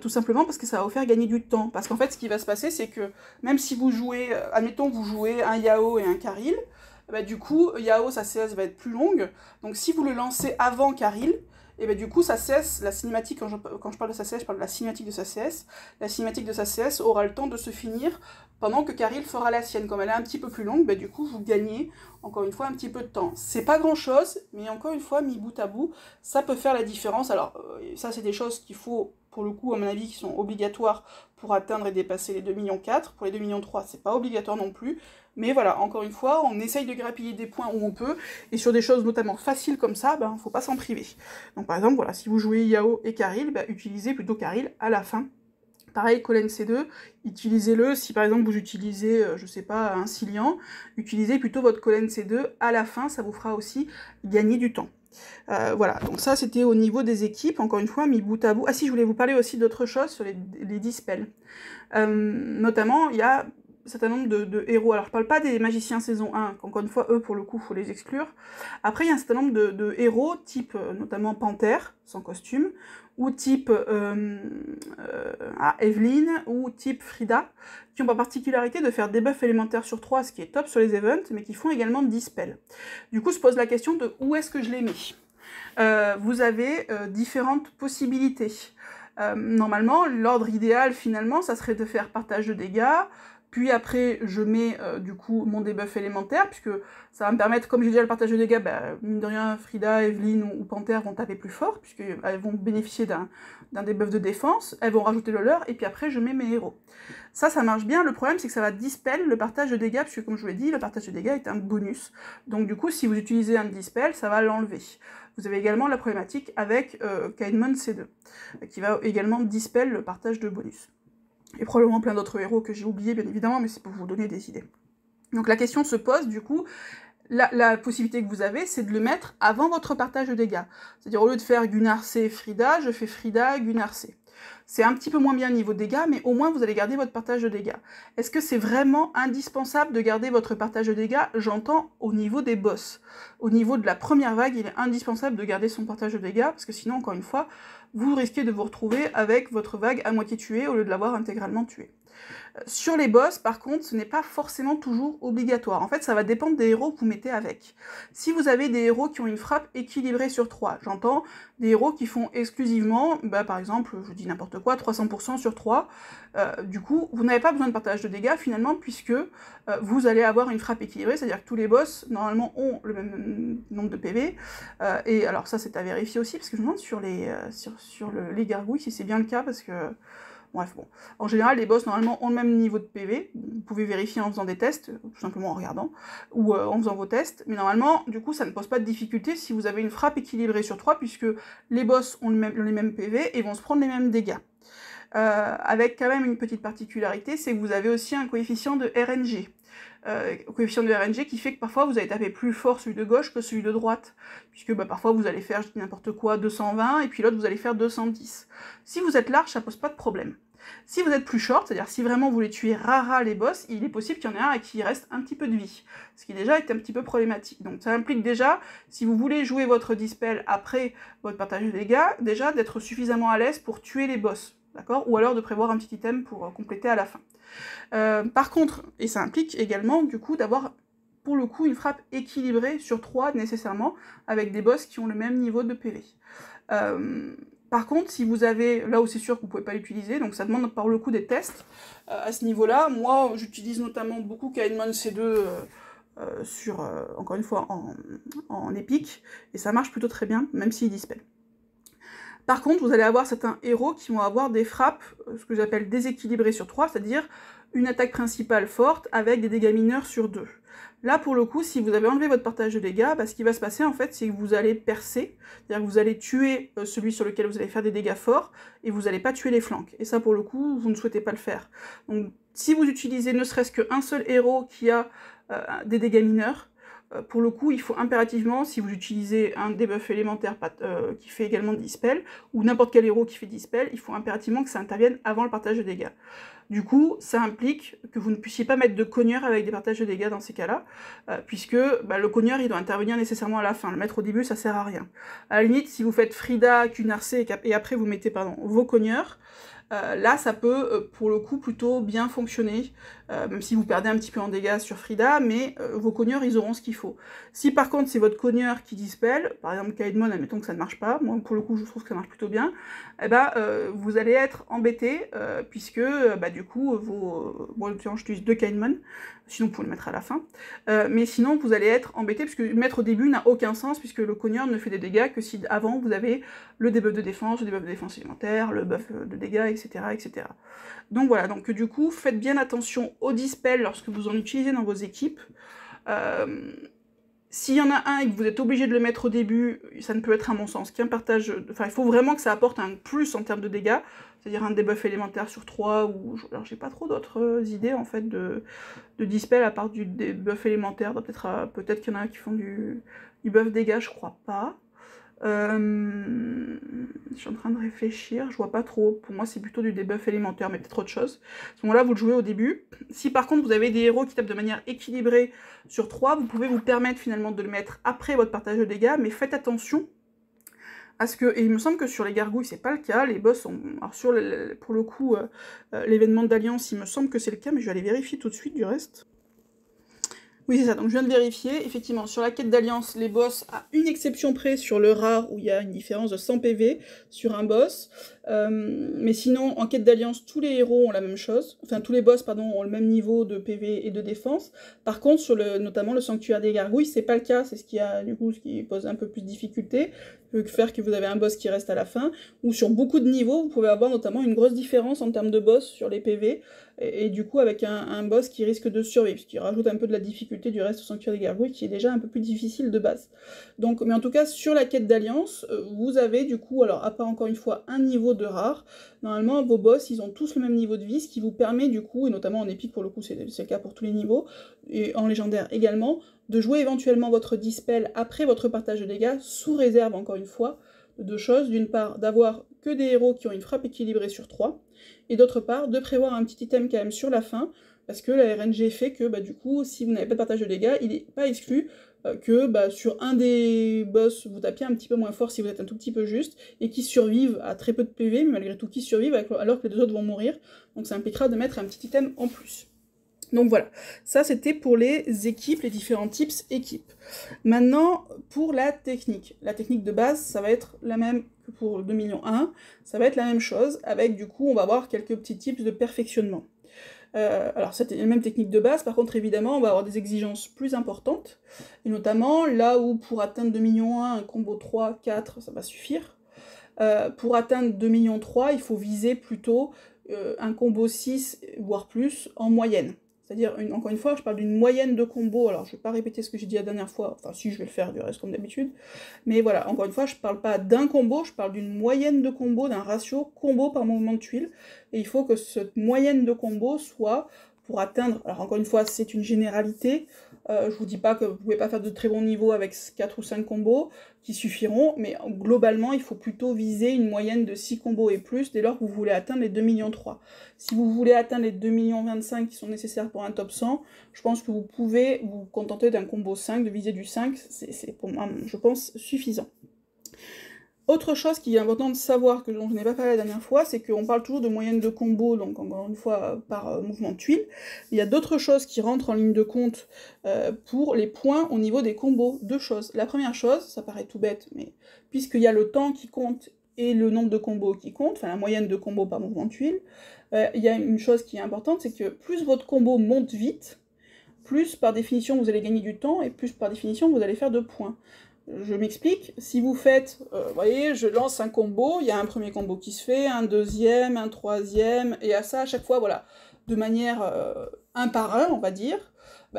tout simplement parce que ça va vous faire gagner du temps. Parce qu'en fait, ce qui va se passer, c'est que même si vous jouez, admettons, vous jouez un Yao et un Caril, du coup, Yao, sa CS va être plus longue. Donc si vous le lancez avant Caril, et du coup, sa CS, la cinématique, quand je parle de sa CS, je parle de la cinématique de sa CS. La cinématique de sa CS aura le temps de se finir pendant que Caril fera la sienne. Comme elle est un petit peu plus longue, du coup, vous gagnez, encore une fois, un petit peu de temps. C'est pas grand-chose, mais encore une fois, mis bout à bout, ça peut faire la différence. Alors, ça, c'est des choses qu'il faut, pour le coup, à mon avis, qui sont obligatoires pour atteindre et dépasser les 2,4 millions. Pour les 2,3 millions, c'est pas obligatoire non plus. Mais voilà, encore une fois, on essaye de grappiller des points où on peut, et sur des choses notamment faciles comme ça, faut pas s'en priver. Donc par exemple, voilà, si vous jouez Yao et Caril, utilisez plutôt Caril à la fin. Pareil, Collen C2, utilisez-le, si par exemple vous utilisez, je sais pas, un Cillian, utilisez plutôt votre Collen C2 à la fin, ça vous fera aussi gagner du temps. Voilà, donc ça c'était au niveau des équipes, encore une fois, mis bout à bout. Ah si, je voulais vous parler aussi d'autre chose sur les dispels. Notamment, il y a un certain nombre de héros. Alors je parle pas des magiciens saison 1, encore une fois, eux pour le coup, faut les exclure. Après, il y a un certain nombre de héros, type notamment Panthère, sans costume, ou type Evelyn, ou type Frida, qui ont pour particularité de faire des buffs élémentaires sur 3, ce qui est top sur les events, mais qui font également dispel. Du coup, se pose la question de où est-ce que je les mets. Vous avez différentes possibilités. Normalement, l'ordre idéal, finalement, ça serait de faire partage de dégâts, puis après, je mets du coup mon debuff élémentaire, puisque ça va me permettre, comme j'ai déjà le partage de dégâts, mine de rien, Frida, Evelyn ou Panthère vont taper plus fort, puisqu'elles vont bénéficier d'un debuff de défense, elles vont rajouter le leur, et puis après, je mets mes héros. Ça marche bien. Le problème, c'est que ça va dispel le partage de dégâts, puisque comme je vous l'ai dit, le partage de dégâts est un bonus. Donc du coup, si vous utilisez un dispel, ça va l'enlever. Vous avez également la problématique avec Kaidmon C2, qui va également dispel le partage de bonus. Et probablement plein d'autres héros que j'ai oubliés, bien évidemment, mais c'est pour vous donner des idées. Donc la question se pose, du coup, la possibilité que vous avez, c'est de le mettre avant votre partage de dégâts. C'est-à-dire, au lieu de faire Gunnar C, Frida, je fais Frida, Gunnar C. C'est un petit peu moins bien niveau dégâts, mais au moins vous allez garder votre partage de dégâts. Est-ce que c'est vraiment indispensable de garder votre partage de dégâts? J'entends au niveau des boss. Au niveau de la première vague, il est indispensable de garder son partage de dégâts, parce que sinon, encore une fois, vous risquez de vous retrouver avec votre vague à moitié tuée au lieu de l'avoir intégralement tuée. Sur les boss, par contre, ce n'est pas forcément toujours obligatoire. En fait, ça va dépendre des héros que vous mettez avec. Si vous avez des héros qui ont une frappe équilibrée sur 3, j'entends des héros qui font exclusivement, par exemple, je dis n'importe quoi, 300% sur 3, du coup, vous n'avez pas besoin de partage de dégâts, finalement, puisque vous allez avoir une frappe équilibrée, c'est-à-dire que tous les boss, normalement, ont le même nombre de PV, et alors ça, c'est à vérifier aussi, parce que je me demande sur les gargouilles si c'est bien le cas, parce que... Bref, bon. En général, les boss, normalement, ont le même niveau de PV. Vous pouvez vérifier en faisant des tests, tout simplement en regardant, ou en faisant vos tests. Mais normalement, du coup, ça ne pose pas de difficulté si vous avez une frappe équilibrée sur 3, puisque les boss ont les mêmes PV et vont se prendre les mêmes dégâts. Avec quand même une petite particularité, c'est que vous avez aussi un coefficient de RNG. Coefficient de RNG qui fait que parfois vous allez taper plus fort celui de gauche que celui de droite, puisque parfois vous allez faire, je dis n'importe quoi, 220, et puis l'autre vous allez faire 210. Si vous êtes large, ça pose pas de problème. Si vous êtes plus short, c'est-à-dire si vraiment vous voulez tuer rara les boss, il est possible qu'il y en ait un à qui il reste un petit peu de vie, ce qui déjà est un petit peu problématique. Donc ça implique déjà, si vous voulez jouer votre dispel après votre partage de dégâts, déjà d'être suffisamment à l'aise pour tuer les boss, d'accord? Ou alors de prévoir un petit item pour compléter à la fin. Par contre, et ça implique également du coup d'avoir pour le coup une frappe équilibrée sur 3 nécessairement, avec des boss qui ont le même niveau de PV. Par contre, si vous avez, là où c'est sûr que vous ne pouvez pas l'utiliser, donc ça demande par le coup des tests à ce niveau-là. Moi, j'utilise notamment beaucoup Kaidmon C2 encore une fois, en épique, et ça marche plutôt très bien, même s'il dispel. Par contre, vous allez avoir certains héros qui vont avoir des frappes, ce que j'appelle déséquilibrées sur 3, c'est-à-dire une attaque principale forte avec des dégâts mineurs sur 2. Là, pour le coup, si vous avez enlevé votre partage de dégâts, ce qui va se passer, en fait, c'est que vous allez percer, c'est-à-dire que vous allez tuer celui sur lequel vous allez faire des dégâts forts, et vous n'allez pas tuer les flancs. Et ça, pour le coup, vous ne souhaitez pas le faire. Donc, si vous utilisez ne serait-ce qu'un seul héros qui a des dégâts mineurs, pour le coup, il faut impérativement, si vous utilisez un debuff élémentaire qui fait également dispel, ou n'importe quel héros qui fait dispel, il faut impérativement que ça intervienne avant le partage de dégâts. Du coup, ça implique que vous ne puissiez pas mettre de cogneur avec des partages de dégâts dans ces cas-là, puisque le cogneur, il doit intervenir nécessairement à la fin. Le mettre au début, ça sert à rien. À la limite, si vous faites Frida, Cunarcé, et après vous mettez vos cogneurs, là, ça peut, pour le coup, plutôt bien fonctionner, même si vous perdez un petit peu en dégâts sur Frida, mais vos cogneurs, ils auront ce qu'il faut. Si par contre, c'est votre cogneur qui dispel, par exemple Kaidmon, admettons que ça ne marche pas, moi, pour le coup, je trouve que ça marche plutôt bien, vous allez être embêté, puisque, du coup, moi, j'utilise 2 Kaidmon, sinon vous pouvez le mettre à la fin, mais sinon, vous allez être embêté, puisque le mettre au début n'a aucun sens, puisque le cogneur ne fait des dégâts que si avant, vous avez le debuff de défense, le debuff de défense élémentaire, le buff de dégâts, etc., etc. Donc voilà, donc du coup, faites bien attention au dispel lorsque vous en utilisez dans vos équipes. S'il y en a un et que vous êtes obligé de le mettre au début, ça ne peut être à mon sens qu'un partage... Enfin, il faut vraiment que ça apporte un plus en termes de dégâts, c'est-à-dire un debuff élémentaire sur 3, ou... Alors j'ai pas trop d'autres idées, en fait, de dispel, à part du debuff élémentaire. Peut-être qu'il y en a qui font du buff dégâts, je crois pas. Je suis en train de réfléchir, je vois pas trop. Pour moi, c'est plutôt du debuff élémentaire, mais peut-être autre chose. À ce moment-là, vous le jouez au début. Si par contre, vous avez des héros qui tapent de manière équilibrée sur 3, vous pouvez vous permettre finalement de le mettre après votre partage de dégâts, mais faites attention à ce que... Et il me semble que sur les gargouilles, c'est pas le cas. Les boss sont... Alors pour le coup, l'événement d'Alliance, il me semble que c'est le cas, mais je vais aller vérifier tout de suite du reste. Oui, c'est ça, donc je viens de vérifier, effectivement, sur la quête d'Alliance, les boss, à une exception près sur le rare, où il y a une différence de 100 PV sur un boss, mais sinon, en quête d'Alliance, tous les héros ont la même chose, enfin, tous les boss, pardon, ont le même niveau de PV et de défense. Par contre, sur notamment le sanctuaire des gargouilles, c'est pas le cas, c'est ce qui pose un peu plus de difficulté, faire que vous avez un boss qui reste à la fin, ou sur beaucoup de niveaux, vous pouvez avoir notamment une grosse différence en termes de boss sur les PV, et du coup avec un boss qui risque de survivre, ce qui rajoute un peu de la difficulté du reste au sanctuaire des gargouilles, qui est déjà un peu plus difficile de base. Donc, mais en tout cas, sur la quête d'Alliance, vous avez du coup, alors à part encore une fois un niveau de rare, normalement vos boss, ils ont tous le même niveau de vie, ce qui vous permet du coup, et notamment en épique pour le coup, c'est le cas pour tous les niveaux, et en légendaire également, de jouer éventuellement votre dispel après votre partage de dégâts, sous réserve encore une fois, de deux choses. D'une part, d'avoir que des héros qui ont une frappe équilibrée sur 3, et d'autre part, de prévoir un petit item quand même sur la fin, parce que la RNG fait que du coup, si vous n'avez pas de partage de dégâts, il n'est pas exclu que sur un des boss, vous tapiez un petit peu moins fort si vous êtes un tout petit peu juste, et qui survivent à très peu de PV, mais malgré tout qui survivent alors que les deux autres vont mourir, donc ça impliquera de mettre un petit item en plus. Donc voilà, ça c'était pour les équipes, les différents types équipes. Maintenant, pour la technique. La technique de base, ça va être la même que pour le 2 millions 1, ça va être la même chose, avec du coup, on va avoir quelques petits types de perfectionnement. Alors c'est la même technique de base, par contre évidemment on va avoir des exigences plus importantes, et notamment là où pour atteindre 2 millions 1, un combo 3, 4, ça va suffire. Pour atteindre 2 millions 3, il faut viser plutôt un combo 6, voire plus, en moyenne. C'est-à-dire, encore une fois, je parle d'une moyenne de combos, alors je vais pas répéter ce que j'ai dit la dernière fois, enfin si, je vais le faire du reste comme d'habitude, mais voilà, encore une fois, je parle pas d'un combo, je parle d'une moyenne de combos, d'un ratio combo par mouvement de tuile, et il faut que cette moyenne de combos soit pour atteindre, alors encore une fois, c'est une généralité, je vous dis pas que vous pouvez pas faire de très bons niveaux avec 4 ou 5 combos qui suffiront, mais globalement, il faut plutôt viser une moyenne de 6 combos et plus dès lors que vous voulez atteindre les 2 millions 3. Si vous voulez atteindre les 2 millions 25 qui sont nécessaires pour un top 100, je pense que vous pouvez vous contenter d'un combo 5, de viser du 5, c'est pour moi, je pense, suffisant. Autre chose qui est important de savoir, dont je n'ai pas parlé la dernière fois, c'est qu'on parle toujours de moyenne de combo, donc encore une fois par mouvement de tuile. Il y a d'autres choses qui rentrent en ligne de compte pour les points au niveau des combos. Deux choses. La première chose, ça paraît tout bête, mais puisqu'il y a le temps qui compte et le nombre de combos qui compte, enfin la moyenne de combos par mouvement de tuile, il y a une chose qui est importante, c'est que plus votre combo monte vite, plus par définition vous allez gagner du temps, et plus par définition vous allez faire de points. Je m'explique, si vous faites, vous voyez, je lance un combo, il y a un premier combo qui se fait, un deuxième, un troisième, et à ça, à chaque fois, voilà, de manière un par un, on va dire,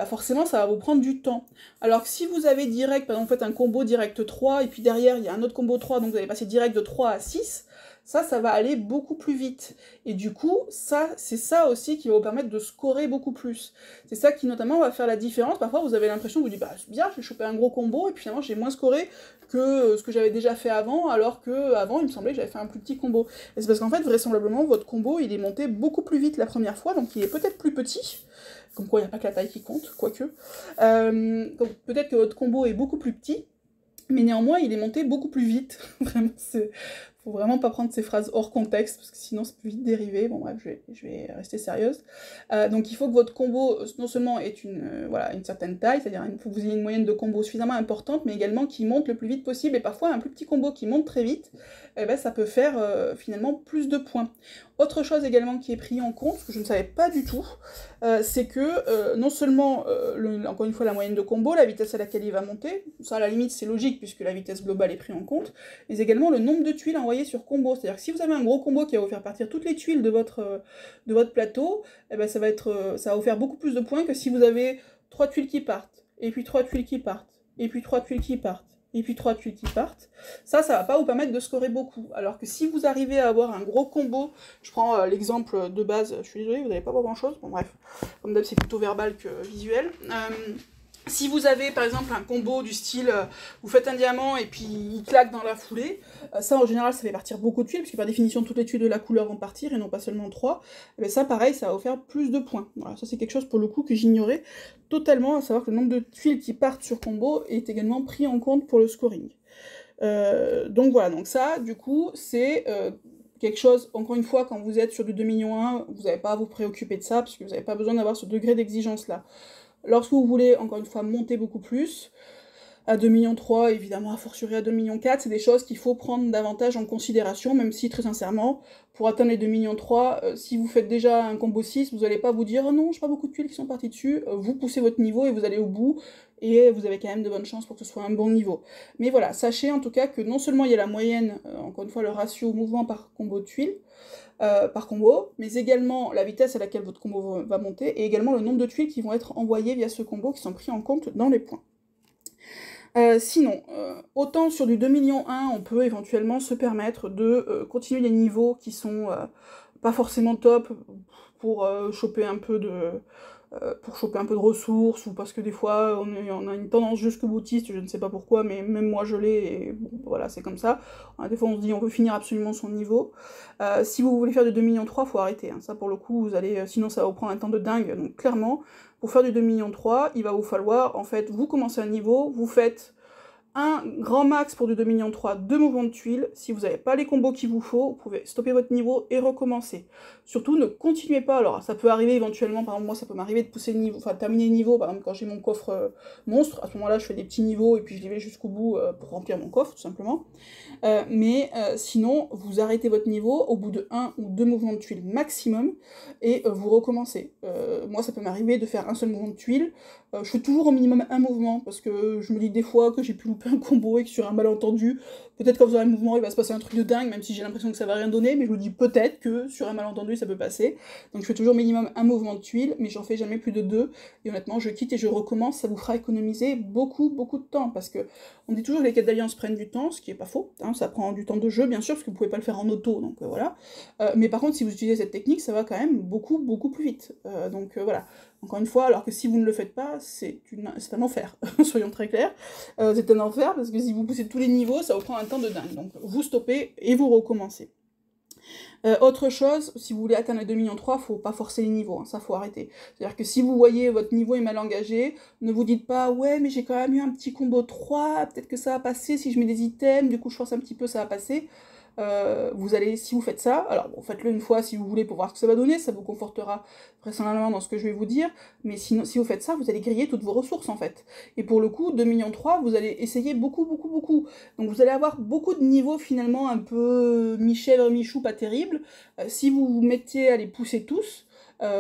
forcément, ça va vous prendre du temps. Alors que si vous avez direct, par exemple, vous faites un combo direct 3, et puis derrière, il y a un autre combo 3, donc vous allez passer direct de 3 à 6, ça va aller beaucoup plus vite. Et du coup, c'est ça aussi qui va vous permettre de scorer beaucoup plus. C'est ça qui, notamment, va faire la différence. Parfois, vous avez l'impression que vous dites, c'est bizarre, j'ai chopé un gros combo, et puis finalement, j'ai moins scoré que ce que j'avais déjà fait avant, alors que avant il me semblait que j'avais fait un plus petit combo. Et c'est parce qu'en fait, vraisemblablement, votre combo, il est monté beaucoup plus vite la première fois, donc il est peut-être plus petit, comme quoi il n'y a pas que la taille qui compte, quoique. Donc peut-être que votre combo est beaucoup plus petit, mais néanmoins, il est monté beaucoup plus vite. Vraiment, faut vraiment pas prendre ces phrases hors contexte, parce que sinon ça peut vite dériver. Bon bref, je vais rester sérieuse. Donc il faut que votre combo, non seulement ait une certaine taille, c'est-à-dire il faut que vous ayez une moyenne de combo suffisamment importante, mais également qui monte le plus vite possible, et parfois un plus petit combo qui monte très vite, ça peut faire finalement plus de points. Autre chose également qui est pris en compte, ce que je ne savais pas du tout, c'est que non seulement, encore une fois, la moyenne de combo, la vitesse à laquelle il va monter, ça à la limite c'est logique puisque la vitesse globale est prise en compte, mais également le nombre de tuiles envoyées sur combo. C'est-à-dire que si vous avez un gros combo qui va vous faire partir toutes les tuiles de votre plateau, ça va vous faire beaucoup plus de points que si vous avez 3 tuiles qui partent, et puis 3 tuiles qui partent, et puis 3 tuiles qui partent, et puis 3 tuiles qui partent, ça va pas vous permettre de scorer beaucoup. Alors que si vous arrivez à avoir un gros combo, je prends l'exemple de base, je suis désolée, vous n'allez pas voir grand chose, bon bref, comme d'hab c'est plutôt verbal que visuel. Si vous avez par exemple un combo du style, vous faites un diamant et puis il claque dans la foulée, ça en général ça fait partir beaucoup de tuiles, puisque par définition toutes les tuiles de la couleur vont partir et non pas seulement 3, et ça pareil, ça va vous faire plus de points. Voilà, ça c'est quelque chose pour le coup que j'ignorais totalement, à savoir que le nombre de tuiles qui partent sur combo est également pris en compte pour le scoring. Donc voilà, donc ça du coup c'est quelque chose, encore une fois, quand vous êtes sur du 2 millions 1, vous n'avez pas à vous préoccuper de ça, parce que vous n'avez pas besoin d'avoir ce degré d'exigence là. Lorsque vous voulez, encore une fois, monter beaucoup plus, à 2 millions 3, évidemment, a fortiori à 2 millions 4, c'est des choses qu'il faut prendre davantage en considération, même si, très sincèrement, pour atteindre les 2 millions 3, si vous faites déjà un combo 6, vous n'allez pas vous dire « Oh non, j'ai pas beaucoup de tuiles qui sont parties dessus », vous poussez votre niveau et vous allez au bout, et vous avez quand même de bonnes chances pour que ce soit un bon niveau. Mais voilà, sachez en tout cas que non seulement il y a la moyenne, encore une fois, le ratio mouvement par combo de tuiles, par combo, mais également la vitesse à laquelle votre combo va monter, et également le nombre de tuiles qui vont être envoyées via ce combo, qui sont pris en compte dans les points. Sinon, autant sur du 2 millions 1, on peut éventuellement se permettre de continuer les niveaux qui sont pas forcément top pour choper un peu pour choper un peu de ressources, ou parce que des fois on a une tendance jusque boutiste, je ne sais pas pourquoi, mais même moi je l'ai, et bon, voilà, c'est comme ça. Des fois on se dit on veut finir absolument son niveau. Si vous voulez faire du 2,3 millions, faut arrêter, hein. Ça pour le coup, vous allez, sinon ça va vous prendre un temps de dingue, donc clairement, pour faire du 2,3 millions, il va vous falloir, en fait, vous commencez un niveau, vous faites un grand max pour du 2,3 millions, 2 mouvements de tuiles. Si vous n'avez pas les combos qu'il vous faut, vous pouvez stopper votre niveau et recommencer. Surtout, ne continuez pas. Alors, ça peut arriver éventuellement, par exemple, moi, ça peut m'arriver de pousser le niveau, enfin, terminer le niveau, par exemple, quand j'ai mon coffre monstre. À ce moment-là, je fais des petits niveaux et puis je les vais jusqu'au bout pour remplir mon coffre, tout simplement. Sinon, vous arrêtez votre niveau au bout de 1 ou 2 mouvements de tuiles maximum et vous recommencez. Moi, ça peut m'arriver de faire un seul mouvement de tuiles. Je fais toujours au minimum un mouvement, parce que je me dis des fois que j'ai pu louper un combo et que sur un malentendu, peut-être qu'en faisant un mouvement, il va se passer un truc de dingue, même si j'ai l'impression que ça va rien donner, mais je me dis peut-être que sur un malentendu, ça peut passer. Donc je fais toujours minimum un mouvement de tuiles, mais j'en fais jamais plus de 2, et honnêtement, je quitte et je recommence, ça vous fera économiser beaucoup, beaucoup de temps, parce que on dit toujours que les quêtes d'alliance prennent du temps, ce qui est pas faux, hein, ça prend du temps de jeu, bien sûr, parce que vous pouvez pas le faire en auto, donc voilà. Mais par contre, si vous utilisez cette technique, ça va quand même beaucoup, beaucoup plus vite. Voilà. Encore une fois, alors que si vous ne le faites pas, c'est un enfer, soyons très clairs. C'est un enfer, parce que si vous poussez tous les niveaux, ça vous prend un temps de dingue. Donc vous stoppez et vous recommencez. Autre chose, si vous voulez atteindre les 2,3 millions, faut pas forcer les niveaux, hein, ça faut arrêter. C'est-à-dire que si vous voyez votre niveau est mal engagé, ne vous dites pas « ouais, mais j'ai quand même eu un petit combo 3, peut-être que ça va passer, si je mets des items, du coup je force un petit peu, ça va passer ». Vous allez, si vous faites ça, alors bon, faites-le une fois si vous voulez pour voir ce que ça va donner, ça vous confortera vraisemblablement dans ce que je vais vous dire, mais sinon, si vous faites ça, vous allez griller toutes vos ressources en fait. Et pour le coup, 2,3 millions, vous allez essayer beaucoup, beaucoup, beaucoup. Donc vous allez avoir beaucoup de niveaux finalement un peu mi-chèvre, mi-chou, pas terrible. Si vous vous mettiez à les pousser tous,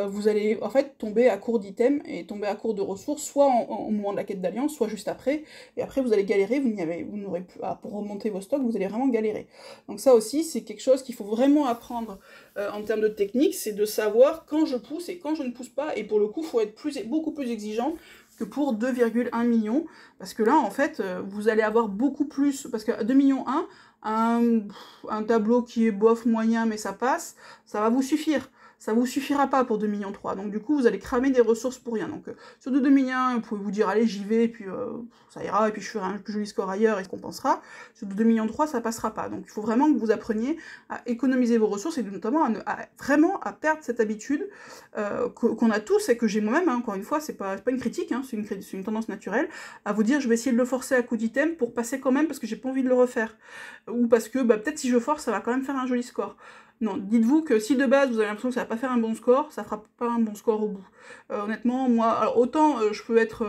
vous allez en fait tomber à court d'items et tomber à court de ressources, soit au moment de la quête d'alliance, soit juste après, et après vous allez galérer, vous n'aurez plus, pour remonter vos stocks, vous allez vraiment galérer. Donc ça aussi, c'est quelque chose qu'il faut vraiment apprendre en termes de technique, c'est de savoir quand je pousse et quand je ne pousse pas, et pour le coup, il faut être beaucoup plus exigeant que pour 2,1 millions, parce que là, en fait, vous allez avoir beaucoup plus, parce que 2,1 millions, un tableau qui est bof, moyen, mais ça passe, ça va vous suffire. Ça vous suffira pas pour 2,3 millions. Donc du coup, vous allez cramer des ressources pour rien. Donc sur 2,1 millions, vous pouvez vous dire, allez, j'y vais, et puis ça ira, et puis je ferai un plus joli score ailleurs, et ça compensera. Sur 2,3 millions, ça passera pas. Donc il faut vraiment que vous appreniez à économiser vos ressources, et notamment vraiment à perdre cette habitude qu'on a tous, et que j'ai moi-même, hein, encore une fois, c'est pas une critique, hein, c'est une tendance naturelle, à vous dire, je vais essayer de le forcer à coup d'item pour passer quand même, parce que j'ai pas envie de le refaire. Ou parce que, peut-être si je force, ça va quand même faire un joli score. Non, dites-vous que si de base vous avez l'impression que ça va pas faire un bon score, ça fera pas un bon score au bout. Honnêtement, moi, alors autant je peux être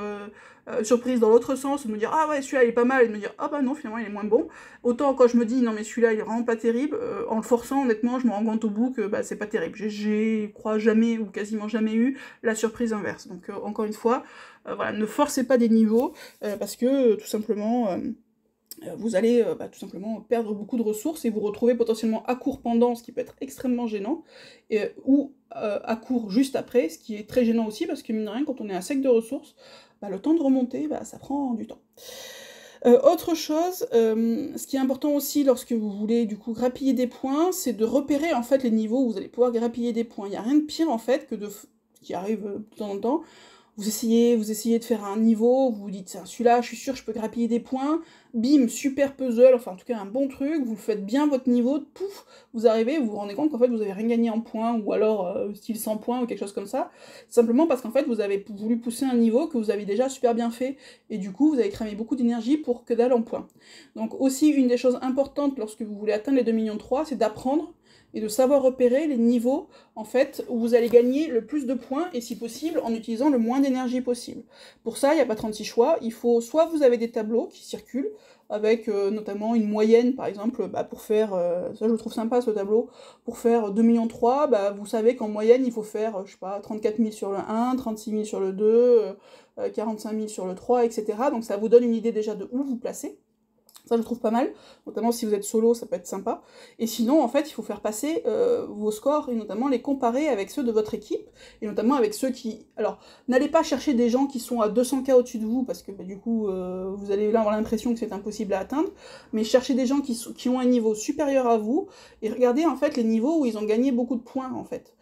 surprise dans l'autre sens, de me dire ah ouais celui-là il est pas mal, et de me dire ah bah non finalement il est moins bon, autant quand je me dis non mais celui-là il est vraiment pas terrible, en le forçant honnêtement je me rends compte au bout que c'est pas terrible. J'ai crois jamais ou quasiment jamais eu la surprise inverse. Donc encore une fois, voilà, ne forcez pas des niveaux, parce que tout simplement... vous allez tout simplement perdre beaucoup de ressources et vous retrouver potentiellement à court pendant, ce qui peut être extrêmement gênant, ou à court juste après, ce qui est très gênant aussi, parce que mine de rien, quand on est à sec de ressources, le temps de remonter, ça prend du temps. Autre chose, ce qui est important aussi lorsque vous voulez du coup grappiller des points, c'est de repérer en fait les niveaux où vous allez pouvoir grappiller des points. Il n'y a rien de pire en fait que ce qui arrive de temps en temps. Vous essayez de faire un niveau, vous vous dites, celui-là, je suis sûr, je peux grappiller des points, bim, super puzzle, enfin en tout cas un bon truc, vous faites bien votre niveau, pouf, vous arrivez, vous vous rendez compte qu'en fait vous avez rien gagné en points, ou alors style 100 points, ou quelque chose comme ça, simplement parce qu'en fait vous avez voulu pousser un niveau que vous avez déjà super bien fait, et du coup vous avez cramé beaucoup d'énergie pour que dalle en points. Donc aussi, une des choses importantes lorsque vous voulez atteindre les 2,3 millions, c'est d'apprendre et de savoir repérer les niveaux, en fait, où vous allez gagner le plus de points, et si possible, en utilisant le moins d'énergie possible. Pour ça, il n'y a pas 36 choix, il faut, soit vous avez des tableaux qui circulent, avec notamment une moyenne, par exemple, pour faire, ça je le trouve sympa ce tableau, pour faire 2,3 millions, vous savez qu'en moyenne, il faut faire, je sais pas, 34 000 sur le 1, 36 000 sur le 2, 45 000 sur le 3, etc. Donc ça vous donne une idée déjà de où vous placez. Ça, je trouve pas mal, notamment si vous êtes solo, ça peut être sympa. Et sinon, en fait, il faut faire passer vos scores, et notamment les comparer avec ceux de votre équipe, et notamment avec ceux qui... Alors, n'allez pas chercher des gens qui sont à 200K au-dessus de vous, parce que du coup, vous allez là avoir l'impression que c'est impossible à atteindre, mais cherchez des gens qui ont un niveau supérieur à vous, et regardez, en fait, les niveaux où ils ont gagné beaucoup de points, en fait.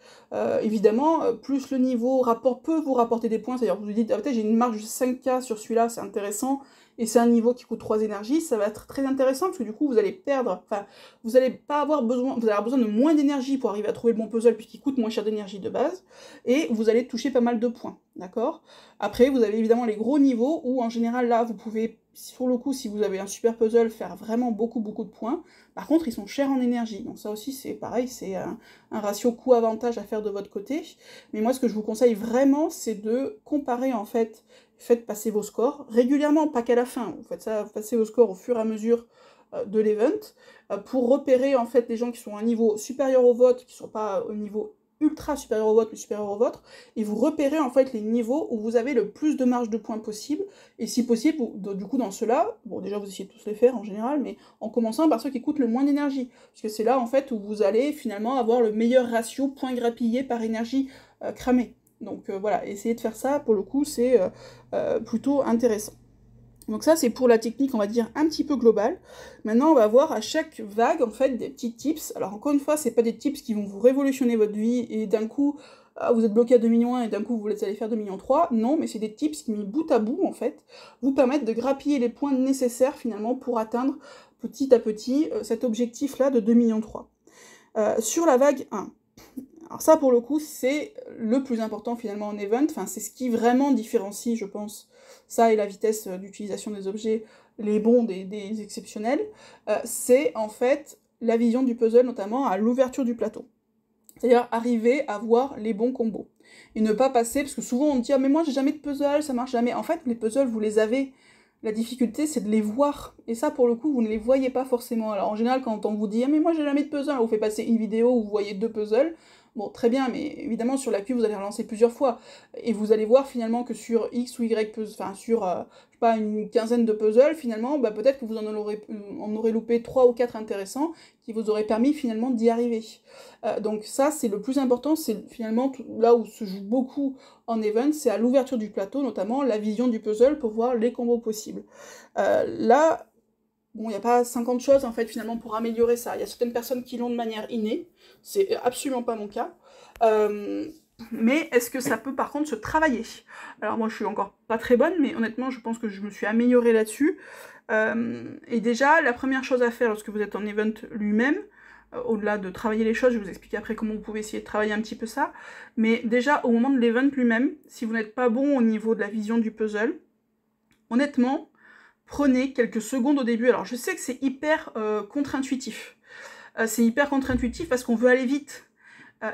Évidemment, plus le niveau peut vous rapporter des points, c'est-à-dire vous vous dites, ah, peut-être j'ai une marge de 5K sur celui-là, c'est intéressant, et c'est un niveau qui coûte 3 énergies, ça va être très intéressant, parce que du coup, vous allez perdre, enfin, vous allez avoir besoin de moins d'énergie pour arriver à trouver le bon puzzle, puisqu'il coûte moins cher d'énergie de base, et vous allez toucher pas mal de points, d'accord? Après, vous avez évidemment les gros niveaux, où en général, là, vous pouvez, sur le coup, si vous avez un super puzzle, faire vraiment beaucoup de points. Par contre, ils sont chers en énergie, donc ça aussi, c'est pareil, c'est un ratio coût-avantage à faire de votre côté. Mais moi, ce que je vous conseille vraiment, c'est de comparer, en fait, faites passer vos scores régulièrement, pas qu'à la fin, vous faites ça, passez vos scores au fur et à mesure de l'event, pour repérer, en fait, les gens qui sont à un niveau supérieur au vôtre, qui ne sont pas au niveau ultra supérieur au vôtre, mais supérieur au vôtre, et vous repérez en fait les niveaux où vous avez le plus de marge de points possible, et si possible, du coup dans ceux-là, bon déjà vous essayez de tous les faire en général, mais en commençant par ceux qui coûtent le moins d'énergie, parce que c'est là en fait où vous allez finalement avoir le meilleur ratio points grappillés par énergie cramée. Donc voilà, essayez de faire ça, pour le coup c'est plutôt intéressant. Donc ça, c'est pour la technique, on va dire, un petit peu globale. Maintenant, on va voir à chaque vague, en fait, des petits tips. Alors, encore une fois, c'est pas des tips qui vont vous révolutionner votre vie, et d'un coup, vous êtes bloqué à 2,1 millions, et d'un coup, vous allez faire 2,3 millions. Non, mais c'est des tips qui, mis bout à bout, en fait, vous permettent de grappiller les points nécessaires, finalement, pour atteindre, petit à petit, cet objectif-là de 2,3 millions. Sur la vague 1, alors ça, pour le coup, c'est le plus important, finalement, en event. Enfin, c'est ce qui vraiment différencie, je pense, ça et la vitesse d'utilisation des objets, les bons des exceptionnels. C'est, en fait, la vision du puzzle, notamment à l'ouverture du plateau. C'est-à-dire arriver à voir les bons combos. Et ne pas passer, parce que souvent on dit « Ah, mais moi, j'ai jamais de puzzle, ça marche jamais ». En fait, les puzzles, vous les avez. La difficulté, c'est de les voir. Et ça, pour le coup, vous ne les voyez pas forcément. Alors, en général, quand on vous dit « Ah, mais moi, j'ai jamais de puzzle », on vous fait passer une vidéo où vous voyez 2 puzzles. Bon, très bien, mais évidemment, sur la queue, vous allez relancer plusieurs fois. Et vous allez voir, finalement, que sur X ou Y puzzle, enfin, sur, je sais pas, une quinzaine de puzzles, finalement, bah, peut-être que vous en aurez loupé 3 ou 4 intéressants qui vous auraient permis, finalement, d'y arriver. Donc ça, c'est le plus important, c'est finalement là où se joue beaucoup en event, c'est à l'ouverture du plateau, notamment la vision du puzzle pour voir les combos possibles. Là, bon, il n'y a pas 50 choses, en fait, finalement, pour améliorer ça. Il y a certaines personnes qui l'ont de manière innée, c'est absolument pas mon cas. Mais est-ce que ça peut, par contre, se travailler? Alors moi, je suis encore pas très bonne, mais honnêtement, je pense que je me suis améliorée là-dessus. Et déjà, la première chose à faire lorsque vous êtes en event lui-même, au-delà de travailler les choses, je vais vous expliquer après comment vous pouvez essayer de travailler un petit peu ça, mais déjà, au moment de l'event lui-même, si vous n'êtes pas bon au niveau de la vision du puzzle, honnêtement, prenez quelques secondes au début. Alors je sais que c'est hyper contre-intuitif. C'est hyper contre-intuitif parce qu'on veut aller vite.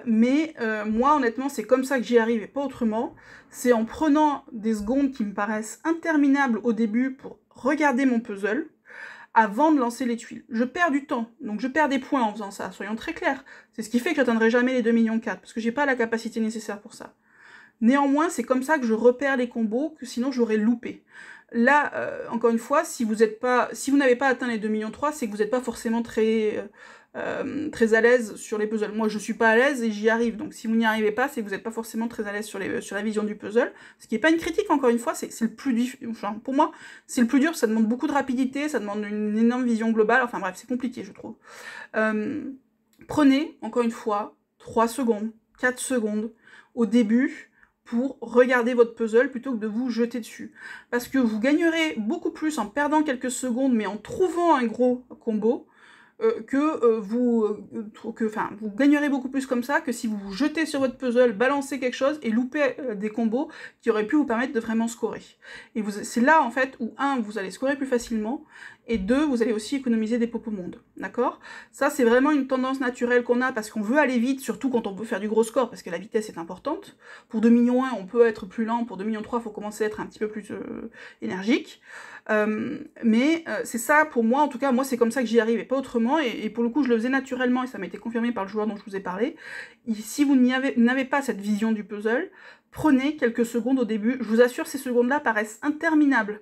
Mais moi, honnêtement, c'est comme ça que j'y arrive et pas autrement. C'est en prenant des secondes qui me paraissent interminables au début pour regarder mon puzzle avant de lancer les tuiles. Je perds du temps, donc je perds des points en faisant ça, soyons très clairs. C'est ce qui fait que j'atteindrai jamais les 2,4 millions, parce que j'ai pas la capacité nécessaire pour ça. Néanmoins, c'est comme ça que je repère les combos, que sinon j'aurais loupé. Là, encore une fois, si vous n'avez pas atteint les 2,3 millions, c'est que vous n'êtes pas forcément très à l'aise sur les puzzles. Moi, je suis pas à l'aise et j'y arrive. Donc, si vous n'y arrivez pas, c'est que vous n'êtes pas forcément très à l'aise sur la vision du puzzle. Ce qui n'est pas une critique, encore une fois, c'est le plus difficile. Enfin, pour moi, c'est le plus dur. Ça demande beaucoup de rapidité, ça demande une énorme vision globale. Enfin bref, c'est compliqué, je trouve. Prenez, encore une fois, 3 secondes, 4 secondes au début pour regarder votre puzzle plutôt que de vous jeter dessus. Parce que vous gagnerez beaucoup plus en perdant quelques secondes, mais en trouvant un gros combo, vous gagnerez beaucoup plus comme ça que si vous vous jetez sur votre puzzle, balancez quelque chose et loupez des combos qui auraient pu vous permettre de vraiment scorer. Et c'est là, en fait, où, 1, vous allez scorer plus facilement, et 2, vous allez aussi économiser des pots au monde, d'accord? Ça, c'est vraiment une tendance naturelle qu'on a, parce qu'on veut aller vite, surtout quand on veut faire du gros score, parce que la vitesse est importante. Pour 2,1 millions, on peut être plus lent, pour 2,3 millions, il faut commencer à être un petit peu plus énergique. Mais c'est ça, pour moi, en tout cas, moi, c'est comme ça que j'y arrive, et pas autrement, et pour le coup, je le faisais naturellement, et ça m'a été confirmé par le joueur dont je vous ai parlé. Et si vous n'avez pas cette vision du puzzle, prenez quelques secondes au début. Je vous assure, ces secondes-là paraissent interminables.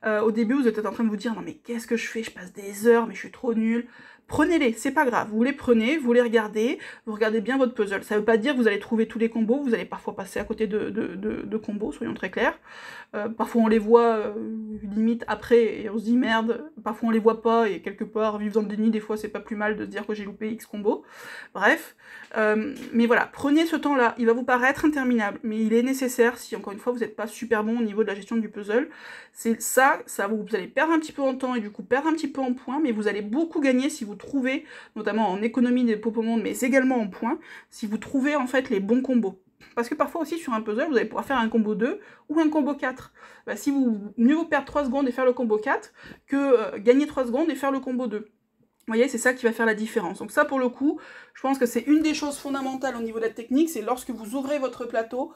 Au début, vous êtes en train de vous dire « Non mais qu'est-ce que je fais? Je passe des heures, mais je suis trop nulle. » Prenez-les, c'est pas grave. Vous les prenez, vous les regardez, vous regardez bien votre puzzle. Ça veut pas dire que vous allez trouver tous les combos, vous allez parfois passer à côté de combos, soyons très clairs. Parfois on les voit, limite après, et on se dit merde, parfois on les voit pas, et quelque part, vivre dans le déni, des fois c'est pas plus mal de se dire que j'ai loupé X combo. Bref, mais voilà, prenez ce temps-là, il va vous paraître interminable, mais il est nécessaire si, encore une fois, vous n'êtes pas super bon au niveau de la gestion du puzzle. C'est ça vous allez perdre un petit peu en temps, et du coup perdre un petit peu en points, mais vous allez beaucoup gagner si vous trouvez, notamment en économie des pots au monde, mais également en points, si vous trouvez en fait les bons combos. Parce que parfois aussi sur un puzzle, vous allez pouvoir faire un combo 2 ou un combo 4. Bah, mieux vous perdre 3 secondes et faire le combo 4 que gagner 3 secondes et faire le combo 2. Vous voyez, c'est ça qui va faire la différence. Donc ça, pour le coup, je pense que c'est une des choses fondamentales au niveau de la technique, c'est lorsque vous ouvrez votre plateau,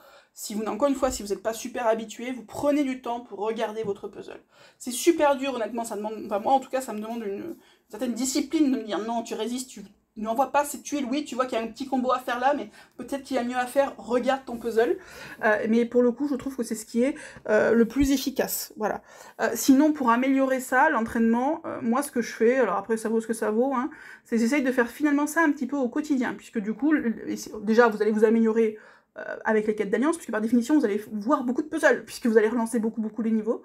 encore une fois, si vous n'êtes pas super habitué, vous prenez du temps pour regarder votre puzzle. C'est super dur, honnêtement, ça demande, enfin moi en tout cas, ça me demande une certaine discipline de me dire non, tu résistes, tu n'en vois pas cette tuile, oui, tu vois qu'il y a un petit combo à faire là, mais peut-être qu'il y a mieux à faire, regarde ton puzzle. Mais pour le coup, je trouve que c'est ce qui est le plus efficace. Voilà. Sinon, pour améliorer ça, l'entraînement, moi, ce que je fais, alors après, ça vaut ce que ça vaut, hein, c'est j'essaye de faire finalement ça un petit peu au quotidien, puisque du coup, déjà, vous allez vous améliorer avec les quêtes d'alliance, puisque par définition, vous allez voir beaucoup de puzzles, puisque vous allez relancer beaucoup les niveaux.